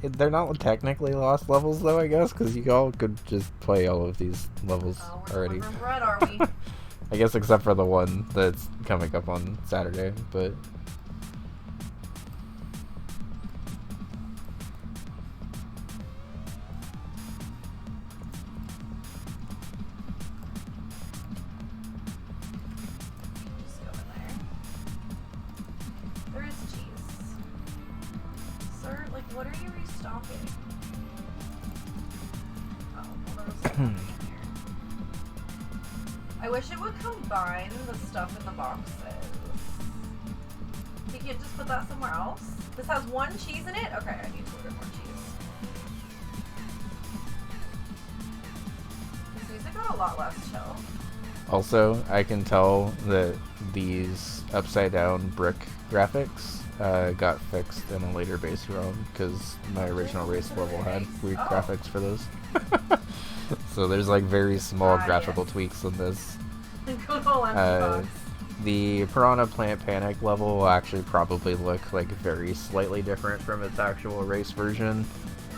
They're not technically lost levels, though, I guess, because you all could just play all of these levels Oh, we're already. delivering bread, are we? I guess except for the one that's coming up on Saturday, but... Just go in there. There is cheese. Sir, like, what are you restocking? Oh, well, there was something in here. I wish it would combine the stuff in the boxes. You can't just put that somewhere else? This has one cheese in it? Okay, I need to order more cheese. This music got a lot less chill. Also, I can tell that these upside down brick graphics got fixed in a later base ROM because my original race level had weird graphics for those. So there's like very small graphical tweaks in this. Good old empty box. The Piranha Plant Panic level will actually probably look like very slightly different from its actual race version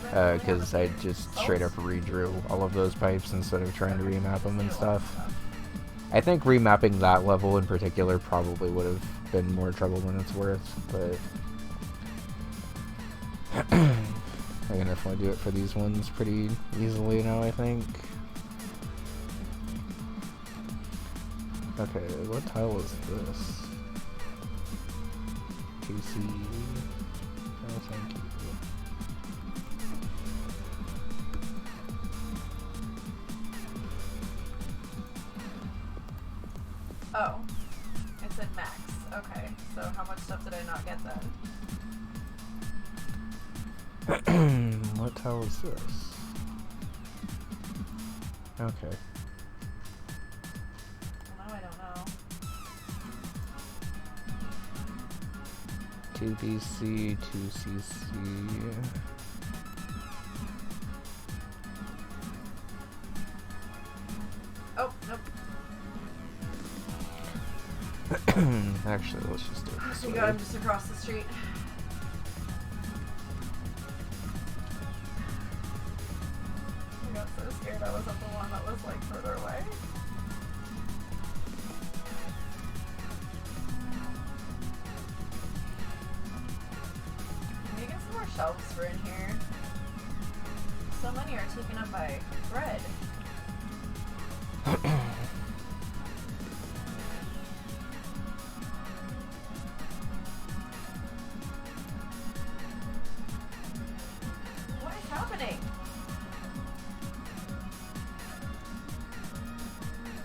because I just straight up redrew all of those pipes instead of trying to remap them and stuff. I think remapping that level in particular probably would have been more trouble than it's worth, but I can definitely do it for these ones pretty easily now, I think. Okay, what tile is this? PC. Oh, thank you. Oh. It said max. Okay. So how much stuff did I not get then? What tile is this? Okay. Well, now I don't know. 2BC, 2CC. Oh, nope. Actually, let's just do it this You way. got him just across the street. I got so scared I was at the one that was like further away. Can you get some more shelves for in here? So many are taken up by bread. What is happening?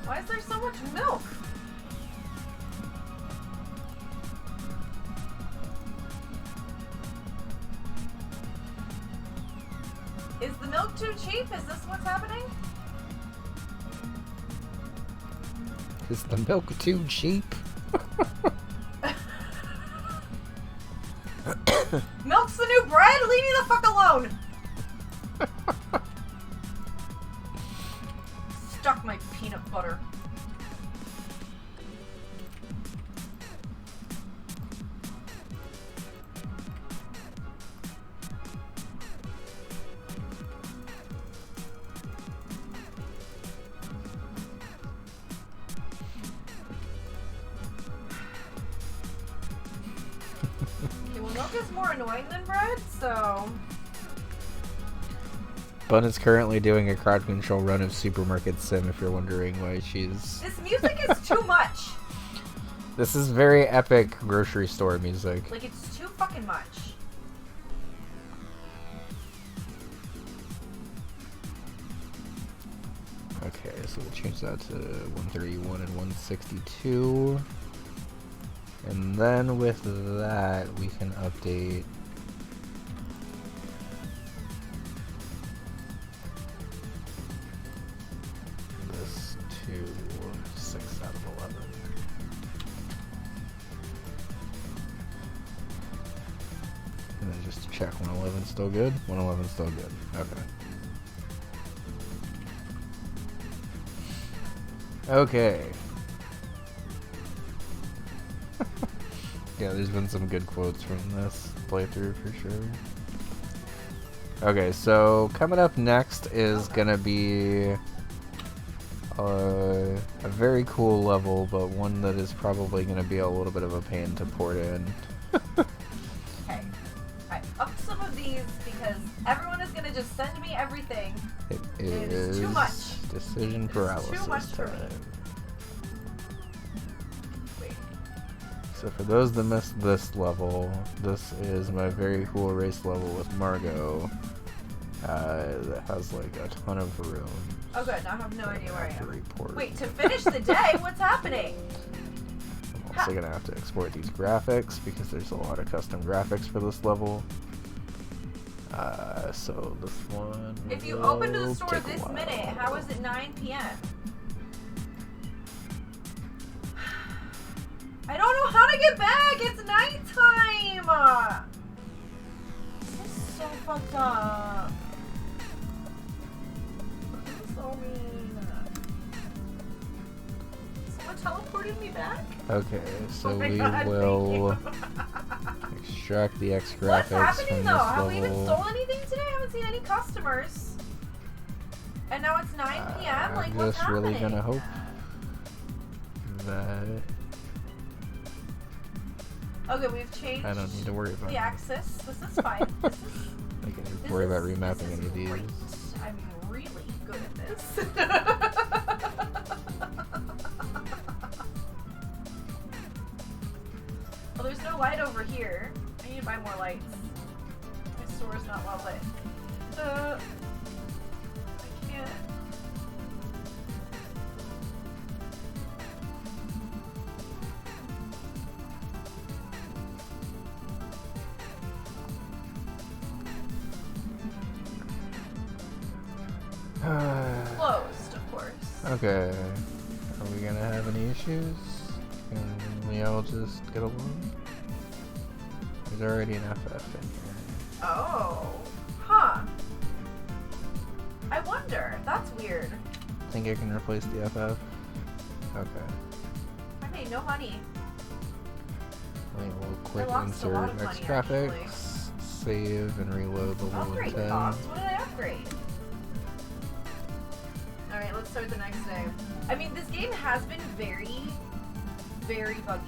Why is there so much milk? Is the milk too cheap? Is this what's happening? Is the milk too cheap? Milk's the new bread? Leave me the fuck alone! Stuck my peanut butter. Okay, well, milk is more annoying than bread, so... Bun is currently doing a crowd control run of Supermarket Sim, if you're wondering why she's... This music is too much! This is very epic grocery store music. Like, it's too fucking much. Okay, so we'll change that to 131 and 162. And then with that, we can update... this to 6 out of 11. And then just to check, 111's still good? 111's still good. Okay. Okay. Yeah, there's been some good quotes from this playthrough for sure. Okay, so coming up next is gonna be a very cool level, but one that is probably gonna be a little bit of a pain to port in. Okay. I upped some of these because everyone is gonna just send me everything. It is is too much. decision paralysis too much for me. time. Wait. So for those that missed this level, this is my very cool race level with Margot. That has like a ton of room. Oh good, now I have no idea where I to am. report. Wait, to finish the day? What's happening? I'm also gonna have to export these graphics because there's a lot of custom graphics for this level. So this one. If you open to the will store take a this while. minute, how is it 9 p.m.? I don't know how to get back! It's nighttime! This is so fucked up. This is so mean. Someone teleported me back? Okay, so Oh my we God, thank will you. extract the X What's graphics happening from though? this Have we even level. stolen anything today? I haven't seen any customers. And now it's 9 p.m.? Like, I'm what's just really happening? gonna hope that Okay, we've changed I don't need to worry about the it. axis. This is fine. This is, I can this worry about is- remapping this is any of these. great. I'm really good at this. Well, there's no light over here. I need to buy more lights. My store is not well lit. I can't. Closed, of course. Okay. Are we gonna have any issues? Can we all just get along? There's already an FF in here. Oh. Huh. I wonder. That's weird. Think I can replace the FF? Okay. I made no money. Wait, we'll quick lost a lot insert of X money, graphics, save, and reload the level Upgrade 10. cost. What did I upgrade? Alright, let's start the next day. I mean, this game has been very, very buggy.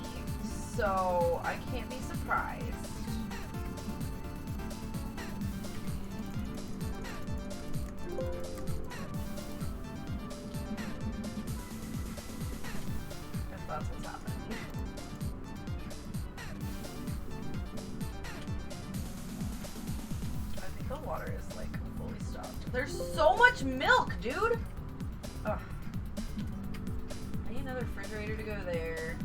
So, I can't be surprised. If that's what's happening. I think the water is like fully stopped. There's so much milk, dude! Ugh. I need another refrigerator to go there.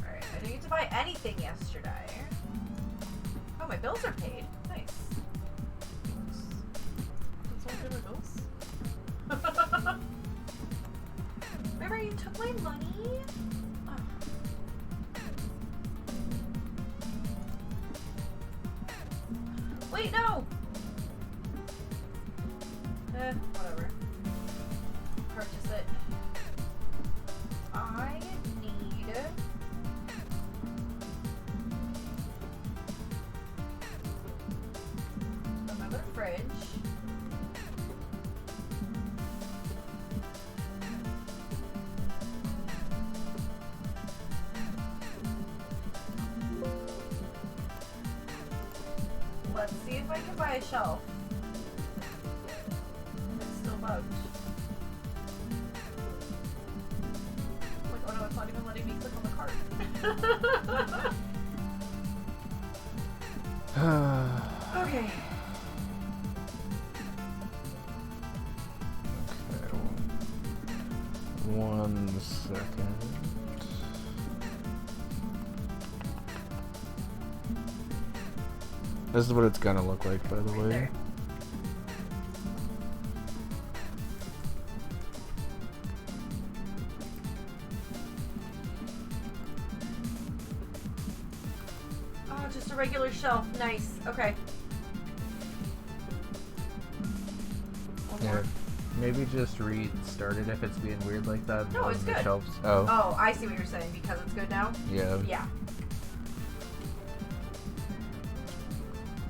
Alright, I didn't get to buy anything yesterday. Oh, my bills are paid. Nice. Did someone pay my bills? Remember you took my money? Oh. Wait, no! Whatever. Purchase it. I need... another fridge. buy a shelf. It's still bugged. Like, oh no, it's not even letting me click on the cart. Okay. Okay. 1 second. This is what it's gonna look like, by the way. There. Oh, just a regular shelf. Nice. Okay. One Yeah. more. Maybe just restart it if it's being weird like that. No, on it's the good. Shelves. Oh. Oh, I see what you're saying. Because it's good now? Yeah. Yeah.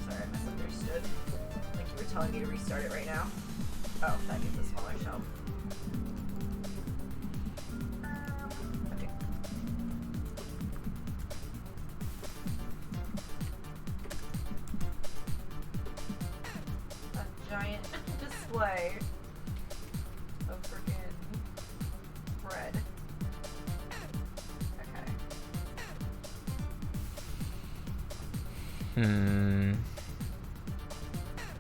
Sorry, I misunderstood. Like you were telling me to restart it right now. Oh, that needs a smaller shelf. Okay. A giant display of freaking bread. Okay.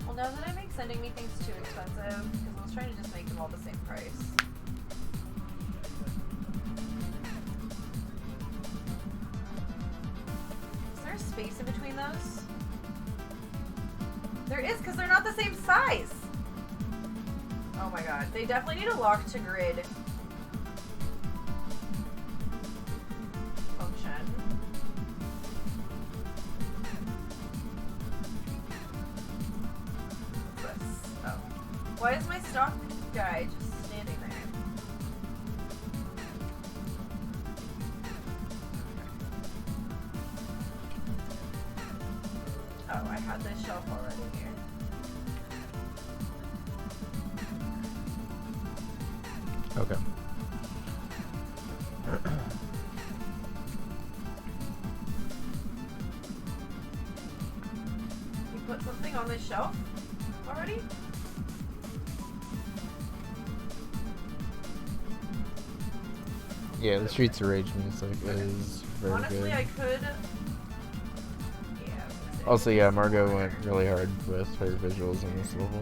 Well, now that I make sending me things too expensive, because I was trying to just make them all the same price. Is there a space in between those? There is, because they're not the same size! Oh my god. They definitely need a lock to grid function. What's this? Oh. Why is my stock guy just standing there? Oh, I had this shelf already here. Okay. You put something on this shelf already? Yeah, the Streets of Rage music is very Honestly, good. I could. Yeah. I was gonna say- Also, yeah, Margot went really hard with her visuals in this level.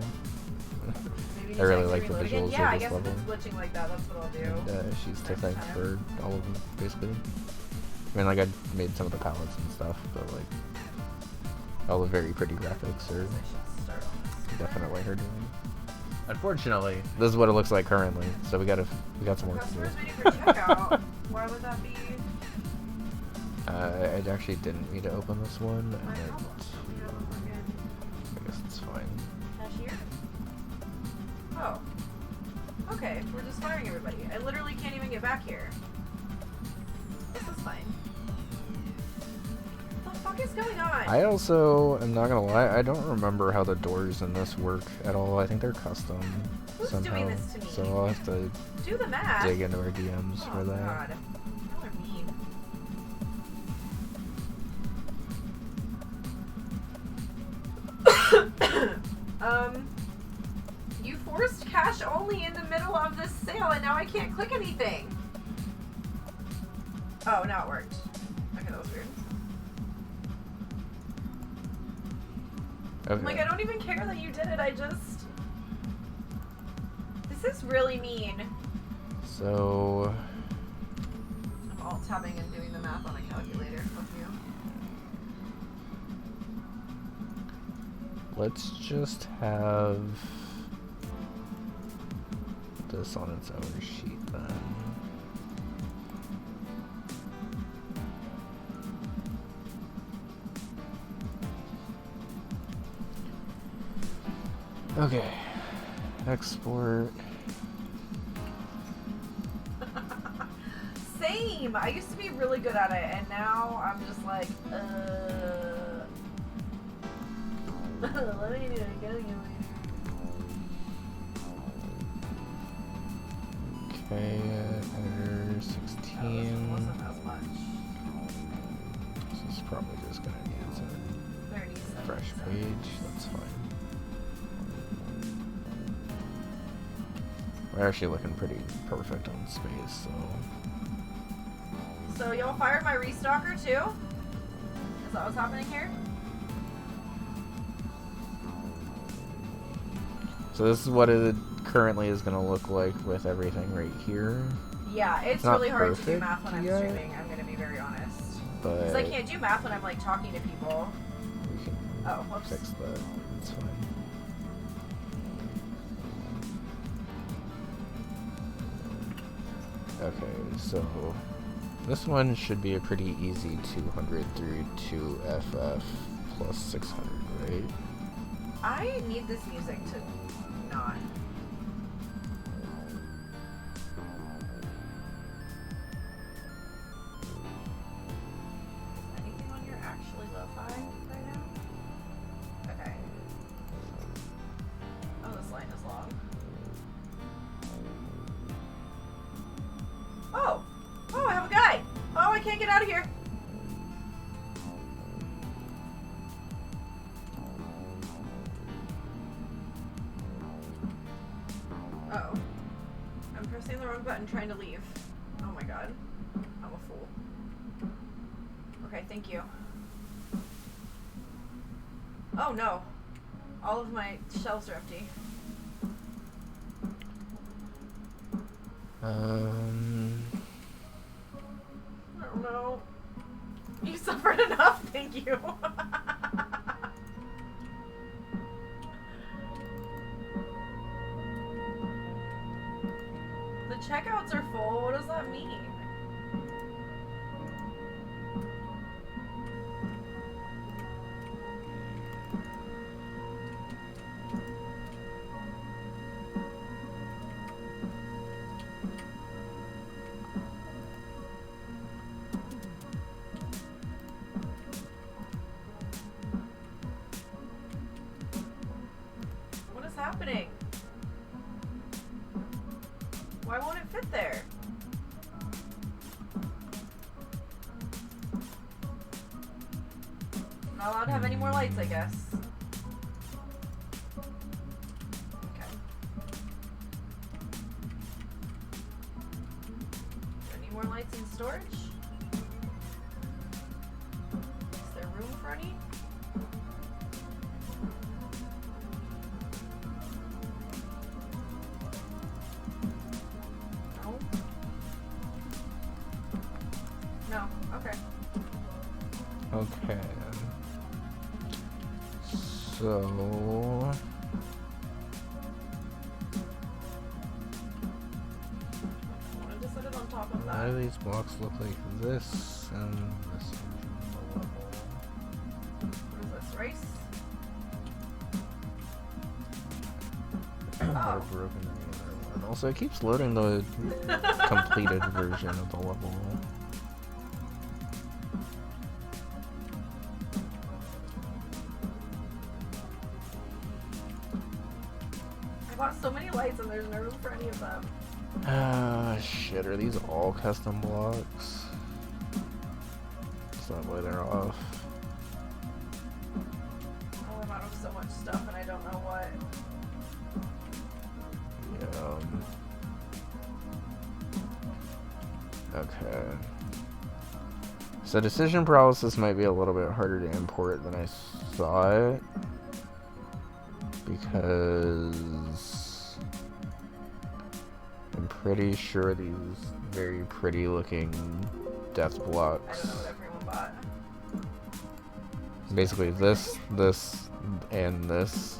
Maybe I really just like the reload again. visuals Yeah, I of guess this if level. it's glitching like that, that's what I'll do. And she's to next thank time. for all of them, basically. I mean, like, I made some of the palettes and stuff, but, like, all the very pretty graphics are I should start on this. definitely her doing. Unfortunately, this is what it looks like currently, so we got some work to do. Customers waiting for checkout. Why would that be I actually didn't need to open this one, my and problem? You know, fucking I guess it's fine. cashier? Oh. Okay, we're just firing everybody. I literally can't even get back here. This is fine. What the fuck is going on? I also, I'm not gonna lie, I don't remember how the doors in this work at all. I think they're custom Who's somehow. doing this to me? So I'll have to Do the math. dig into our DMs Oh for that. god. Y'all are mean. You forced cash only in the middle of this sale and now I can't click anything. Oh, now it worked. Okay, that was weird. Okay. Like, I don't even care that you did it, I just... This is really mean. So, I'm alt-tabbing and doing the math on a calculator. Fuck you. let's just have this on its own sheet then. Okay, export. Same! I used to be really good at it, and now I'm just like, let me do it, go. Okay, editor This 16. wasn't as much. This is probably just gonna need some. 37. refresh page, that's fine. We're actually looking pretty perfect on space, so... So y'all fired my restocker too? Is that what's happening here? So this is what it currently is going to look like with everything right here. Yeah, it's not really hard to do perfect math when I'm yet. streaming, I'm gonna be very honest. But Because I can't do math when I'm like talking to people. we can Oh, whoops. fix that. It's fine. Okay, so this one should be a pretty easy 200 through 2FF plus 600, right? I need this music to not. Is anything on here actually lo-fi right now? Okay. Oh, this line is long. Oh! Oh, I have a guy! Oh, I can't get out of here! Uh oh. I'm pressing the wrong button trying to leave. Oh my god. I'm a fool. Okay, thank you. Oh no. All of my shelves are empty. I don't know. You suffered enough, thank you. The checkouts are full. What does that mean? What is happening? Why won't it fit there? I'm not allowed to have any more lights, I guess. Okay. Any more lights in storage? Is there room for any? No. No. Okay. Okay. So I wanted to set it on top of why that. do these blocks look like this and this on the level? What is this, rice? More Oh. broken than the other one. Also, it keeps loading the completed version of the level. I bought so many lights and there's no room for any of them. Ah, shit. Are these all custom blocks? Is that why they're off? Oh, I'm out of so much stuff and I don't know what. Yeah. Okay. So decision paralysis might be a little bit harder to import than I thought. Because I'm pretty sure these very pretty looking death I blocks. don't know what everyone bought. Basically this, and this,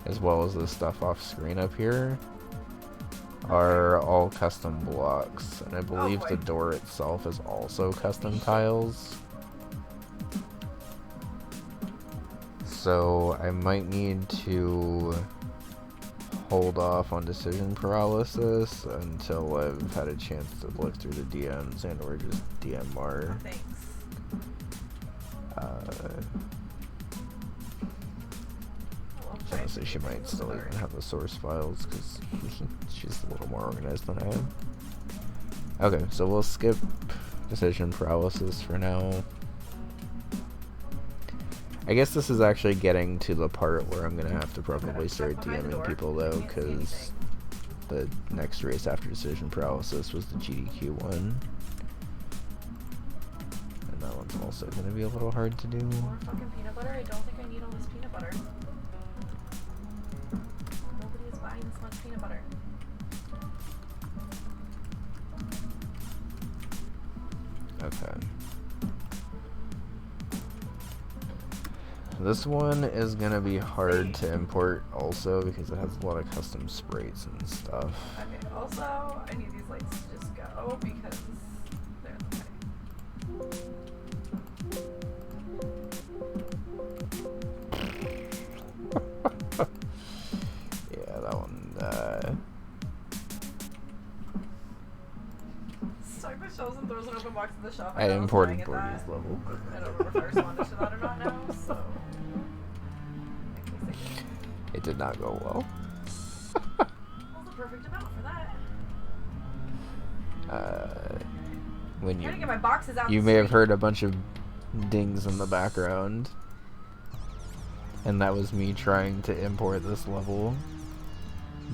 as well as this stuff off screen up here, are all custom blocks. And I believe boy. the door itself is also custom tiles. So I might need to hold off on decision paralysis until I've had a chance to look through the DMs and or just DM Mar. Thanks. Honestly, she might still even have the source files because she's a little more organized than I am. Okay, so we'll skip decision paralysis for now. I guess this is actually getting to the part where I'm gonna have to probably start DMing people though, because the next race after decision paralysis was the GDQ one. And that one's also gonna be a little hard to do. More fucking peanut butter? I don't think I need all this peanut butter. Nobody is buying this much peanut butter. Okay. This one is gonna be hard to import also because it has a lot of custom sprites and stuff. Okay, also, I need these lights to just go because they're in the way. Yeah, that one, Stuck the shelves and throws an open box in the shop. I know imported was buying Birdie's it level. I don't remember if I responded to that or not now, so... in case I did. It did not go well. Well, the perfect amount for that. When I'm you trying to get my boxes out you the may have street. heard a bunch of dings in the background, and that was me trying to import this level,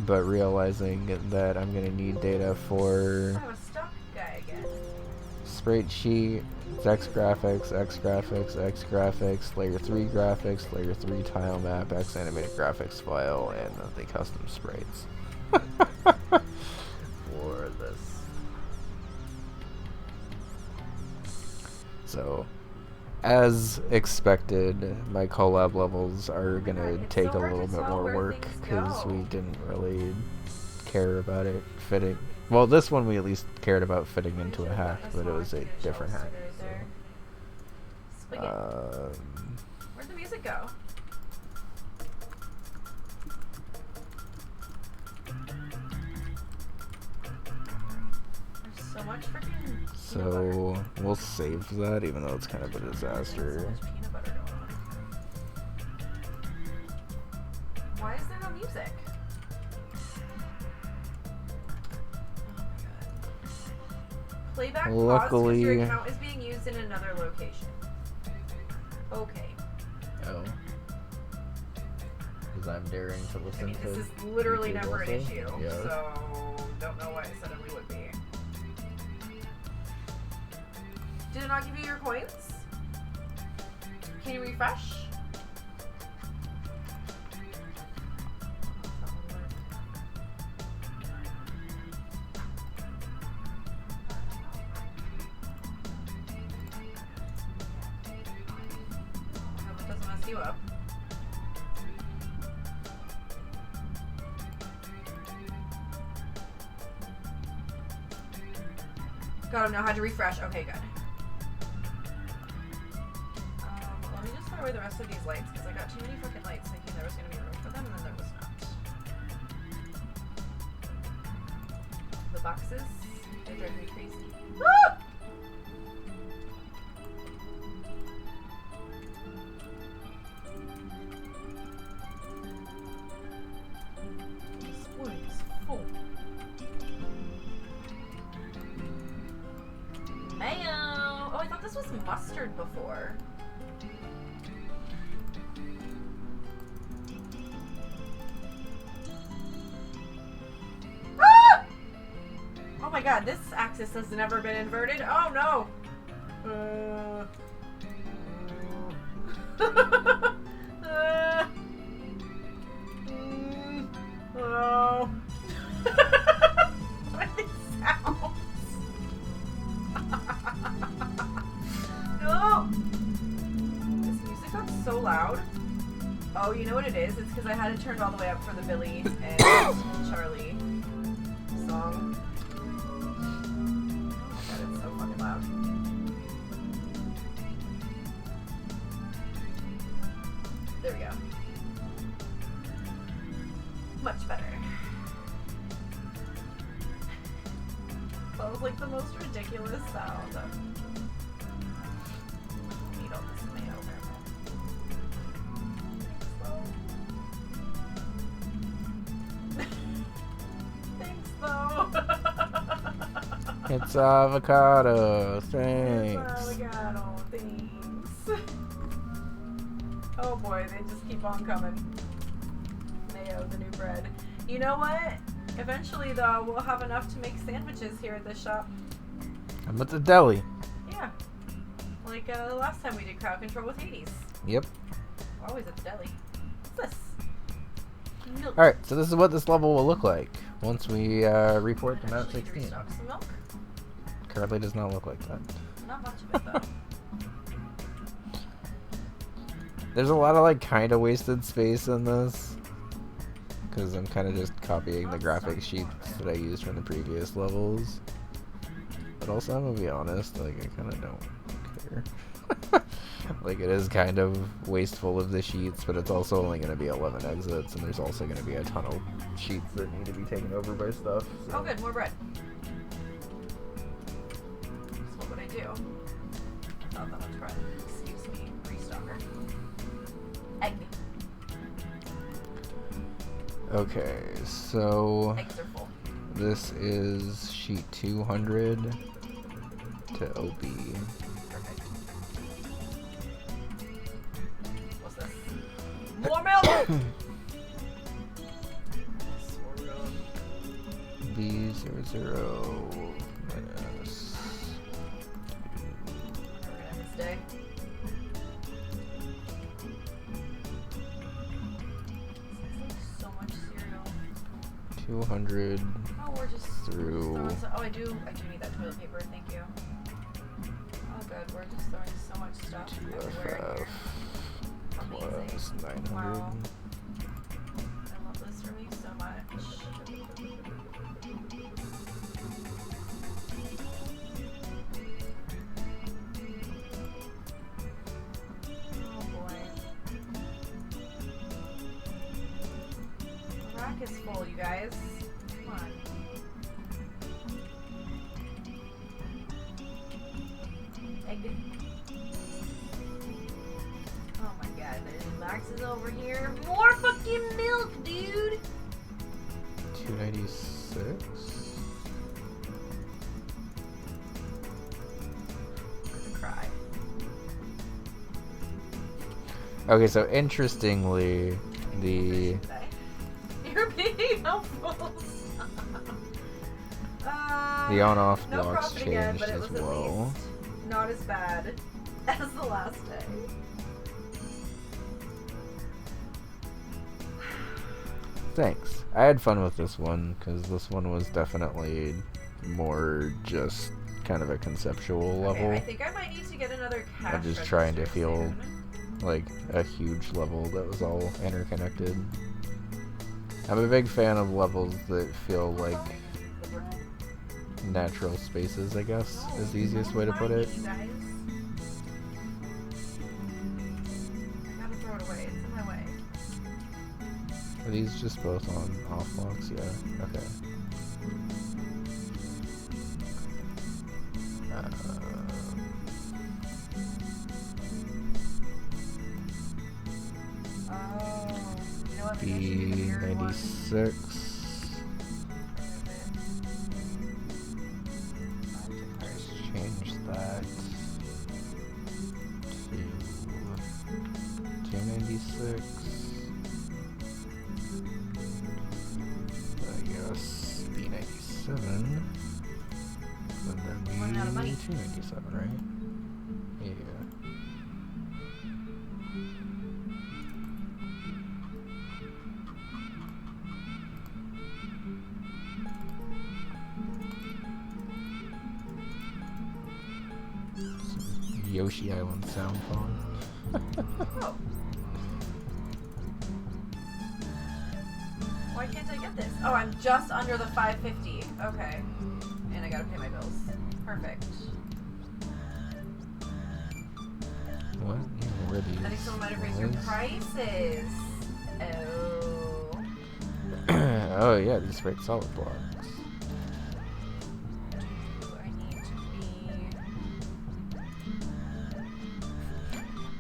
but realizing that I'm gonna need data for I'm a stuck guy again. sprite sheet, X graphics, X graphics, X graphics, layer 3 graphics, layer 3 tile map, X animated graphics file, and the custom sprites for this. So, as expected, my collab levels are gonna It's take so a hard to little bit tell more where work things because go. we didn't really care about it fitting. Well, this one we at least cared about fitting into a hack, but it was a different hack. Spaghetti. Where'd the music go? There's so much freaking peanut butter. So we'll save that, even though it's kind of a disaster. So much peanut butter going on. Why is there no music? Oh my god. Playback pause because your Luckily- account is being used in another location. Okay. Oh. Because I'm daring to I listen mean, to this is literally YouTube never an also? issue, Yeah. so don't know why it suddenly would be. Did it not give you your coins? Can you refresh? I hope it doesn't mess you up. Got him, know how to refresh. Okay, good. Let me just throw away the rest of these lights because I got too many fucking lights thinking there was going to be room for them and then there was not. The boxes, they drive me crazy. Ah! This one is full. Mayo! Oh, I thought this was mustard before. Ah! Oh my god, this axis has never been inverted. Oh no! Oh. What are these sounds? No! This music got so loud. Oh, you know what it is? It's because I had it turned all the way up for the Billy and Charlie song. Oh my god, it's so fucking loud. There we go. Much better. That was like the most ridiculous sound. Need all this mayo there. Thanks though. It's avocado. Thanks. Avocado, thanks. Oh boy, they just keep on coming. Mayo, the new bread. You know what? Eventually, though, we'll have enough to make sandwiches here at this shop. I'm at the deli. Yeah. Like the last time we did crowd control with Hades. Yep. We're always at the deli. What's this? Milk. Alright, so this is what this level will look like once we report to Mount Actually 16. restock some milk. Currently does not look like that. Not much of it, though. There's a lot of like kind of wasted space in this. Because I'm kind of just copying the graphic sheets that I used from the previous levels. But also, I'm gonna be honest, like, I kind of don't care. Like, it is kind of wasteful of the sheets, but it's also only gonna be 11 exits, and there's also gonna be a ton of sheets that need to be taken over by stuff. So. Oh, good, more bread. So what would I do? Not that much bread. Excuse me, restocker. Egg. Okay, so Eggs are full. this is sheet 200 to OB. Perfect. What's this? More milk! B00 minus. This day. So much cereal. 200 Oh, we're just through. throwing so, oh, I do need that toilet paper. Thank you. Oh, good. We're just throwing so much stuff everywhere. 2FF Here. Amazing. plus 900. Wow. I love this for me so much. Oh boy. The rack is full, you guys. Come on. Egg. Oh my god, Max is over here. More fucking milk, dude! 296. I'm gonna cry. Okay, so interestingly, the You're being helpful. on-off no blocks profit again, changed but it as was at well. least not as bad as the last day. Thanks. I had fun with this one because this one was definitely more just kind of a conceptual level. Okay, I think I might need to get another cash I'm just trying to register feel soon. like a huge level that was all interconnected. I'm a big fan of levels that feel like natural spaces, I guess, is the easiest way to put it. You guys. I gotta throw it away. It's in my way. Are these just both on off blocks? Yeah. Okay. Oh, you know what? Maybe I should get the mirror one. B96. Let's change that to 296. I guess B97. And then Running out of money. B297, right? Yeah. Yoshi Island sound phone. Oh. Why can't I get this? Oh, I'm just under the 550. Okay. And I gotta pay my bills. Perfect. What? Yeah, where are these? I think someone might have raised your ones? prices. Oh. Oh yeah, these great solid blocks. Do I need to be...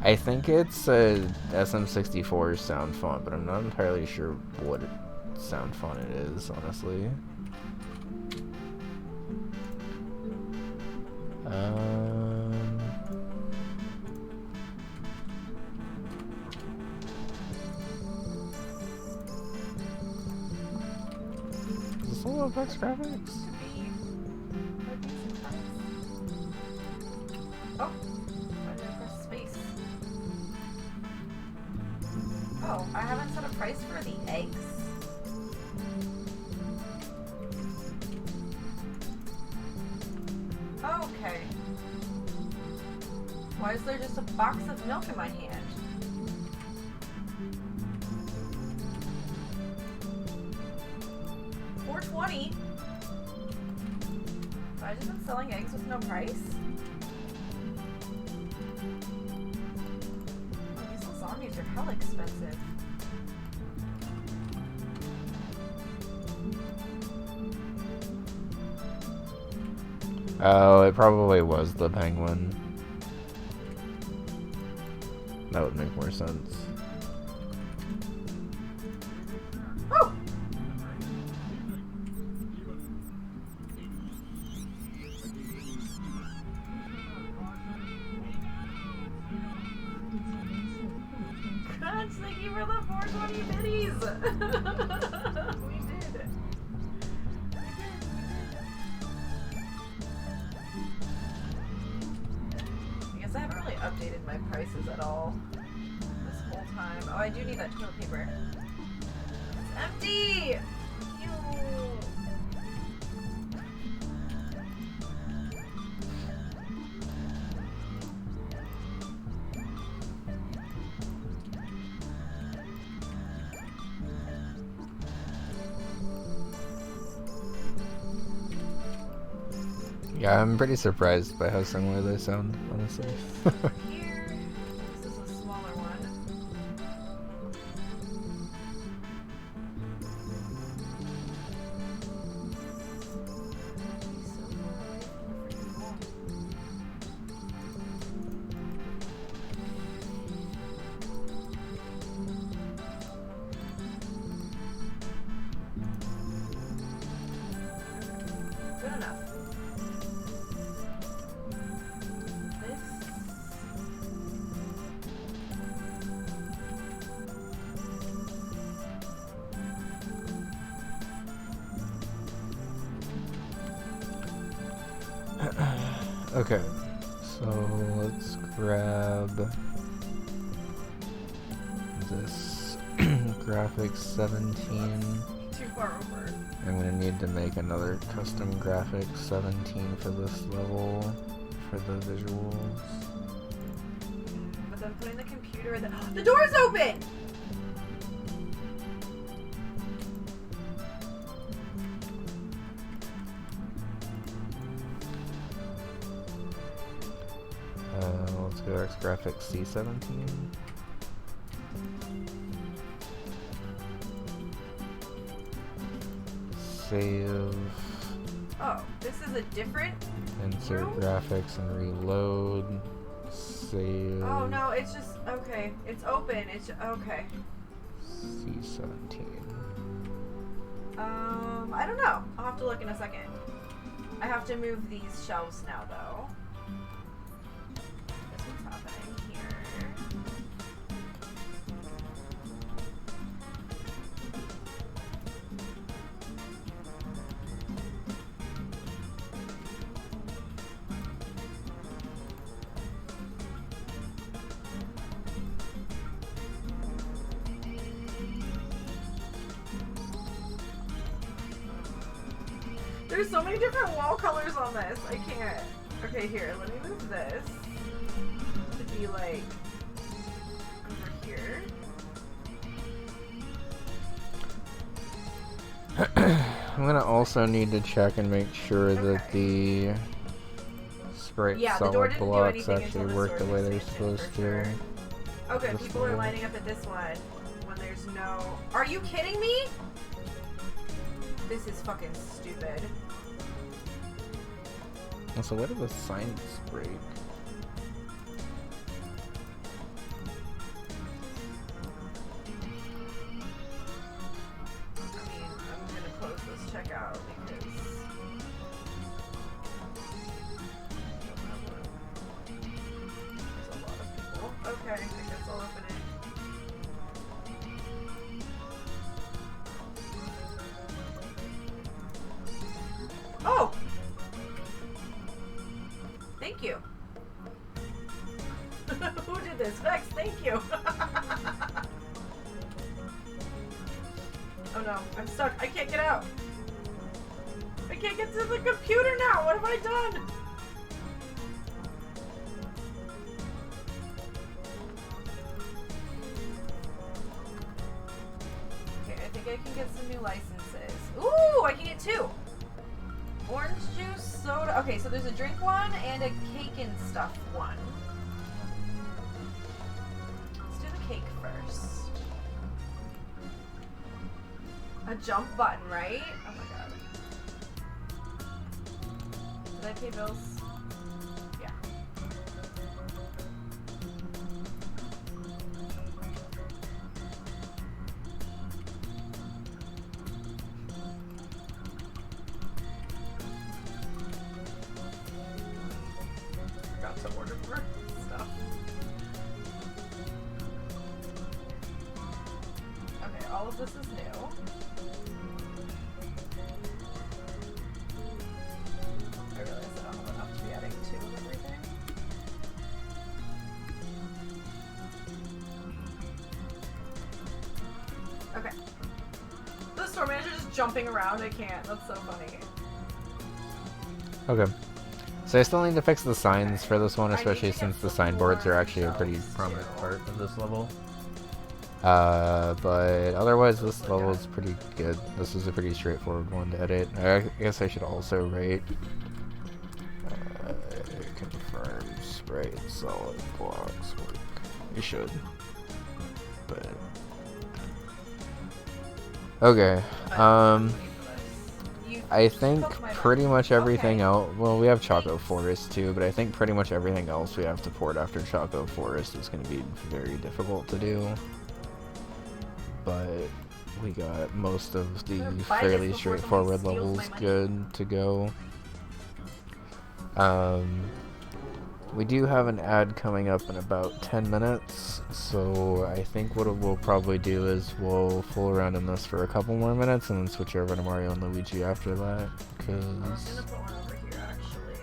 I think it's a SM64 sound font, but I'm not entirely sure what sound font it is, honestly. still love Vex graphics. To be a decent price. Oh, why did I press space? Oh, I haven't set a price for the eggs. Okay. Why is there just a box of milk in my hand? $4.20. So I just been selling eggs with no price? Oh, these lasagnas are hella expensive. Oh, it probably was the penguin. That would make more sense. Oh! Gosh, thank you for the 420 biddies! We did. I guess I haven't really updated my prices at all this whole time. Oh, I do need that toilet paper. It's empty! Ew. Yeah, I'm pretty surprised by how similar they sound, honestly. Here. This is a smaller one. So far away from the freaking wall. Good enough. Okay, so let's grab this graphics 17. Too far over. I'm gonna need to make another custom graphics 17 for this level for the visuals. But then putting the computer in the door's open! Let's go X graphics C17. Save. Oh, this is a different Insert room? graphics and reload. Save. Oh no, it's just okay. It's open. It's okay. C17. I don't know. I'll have to look in a second. I have to move these shelves now, though. This what's happening here. There's so many different wall colors on this. I can't. Okay, here. Let me move this to be like over here. I'm gonna also need to check and make sure that the sprite Yeah, the door solid didn't do blocks anything actually until the work the sword way they're extension, supposed for sure. to. Okay, This people are one. lining up at this one when there's no. Are you kidding me? This is fucking stupid. Also, what are the signs break? I mean, I'm gonna close this checkout because. There's a lot of people. Okay, I guess I'll open it. Thank you. Oh no, I'm stuck. I can't get out. I can't get to the computer now. What have I done? Okay, I think I can get some new licenses. Ooh, I can get 2. Orange juice, soda. Okay, so there's a drink one and a cake and stuff one. Let's do the cake first. A jump button, right? Oh my god. Did I pay bills? Yeah. Forgot to order more stuff. Okay, all of this is new. I realize I don't have enough to be adding to everything. Okay. The store manager just jumping around, I can't. That's so funny. Okay. So I still need to fix the signs for this one, especially since the signboards are actually a pretty prominent part of this level. But otherwise this level is pretty good. This is a pretty straightforward one to edit. I guess I should also write confirm sprite solid blocks work. You should. But okay. I think pretty much everything else. Well, we have Choco Forest too, but I think pretty much everything else we have to port after Choco Forest is going to be very difficult to do. But we got most of the fairly straightforward levels good to go. We do have an ad coming up in about 10 minutes, so I think what we'll probably do is we'll fool around in this for a couple more minutes and then switch over to Mario and Luigi after that, because... I'm gonna put one over here, actually.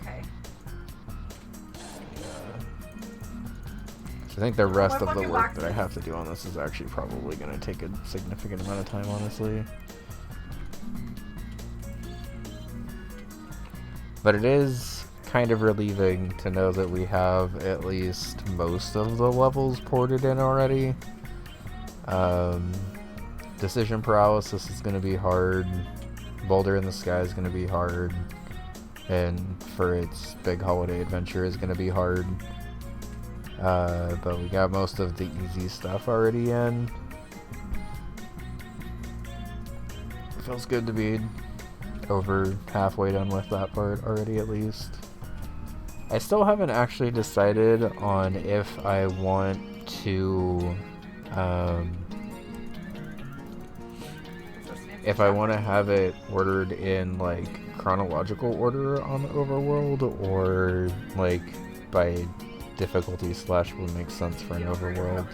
Okay. I think the rest of the work that I have to do on this is actually probably going to take a significant amount of time, honestly. But it is kind of relieving to know that we have at least most of the levels ported in already. Decision Paralysis is going to be hard. Boulder in the Sky is going to be hard. And for its big holiday adventure is going to be hard. But we got most of the easy stuff already in. It feels good to be over halfway done with that part already, at least. I still haven't actually decided on if I want to have it ordered in like chronological order on the overworld, or like by difficulty / what makes sense for an overworld.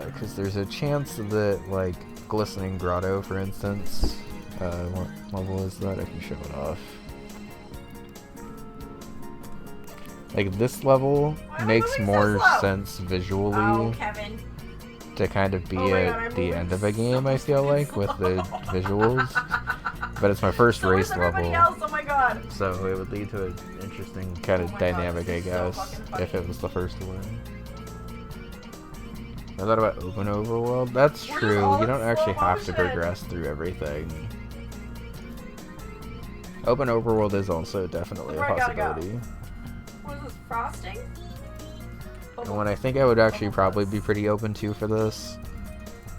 Because there's a chance that like Glistening Grotto, for instance, what level is that? I can show it off. Like this level makes more sense visually to kind of be at the end of a game, I feel like, with the visuals. But it's my first race level, so it would lead to an interesting kind of dynamic, I guess, if it was the first one. I thought about open overworld. That's true. You don't actually have to progress through everything. Open overworld is also definitely a possibility. What is this, frosting? And one I think I would actually probably be pretty open to for this,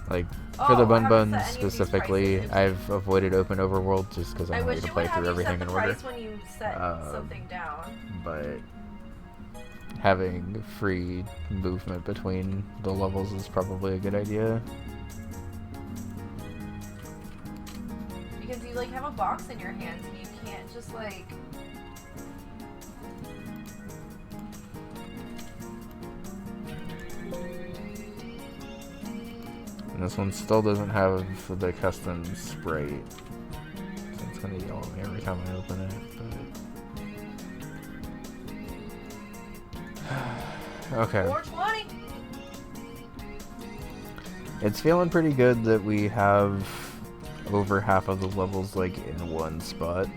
like for the Bun Buns specifically, I've avoided open overworld just because I want you to play through everything in order. When you set something down. But having free movement between the levels is probably a good idea. Because you like have a box in your hands and you can't just like... And this one still doesn't have the custom sprite, so it's gonna yell at me every time I open it. But Okay. 420. It's feeling pretty good that we have over half of the levels like in one spot.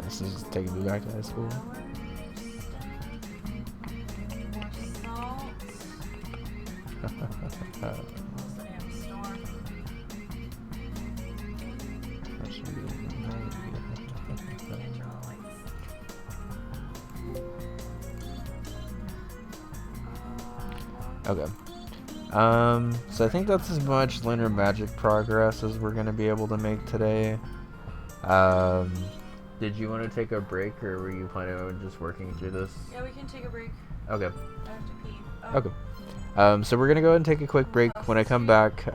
This is taking me back to high school. Okay. So I think that's as much lunar magic progress as we're gonna be able to make today. Did you want to take a break, or were you planning on just working through this? Yeah, we can take a break. Okay. I have to pee. Okay. So we're gonna go ahead and take a quick break. When I come back,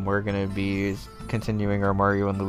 we're gonna be continuing our Mario and Luigi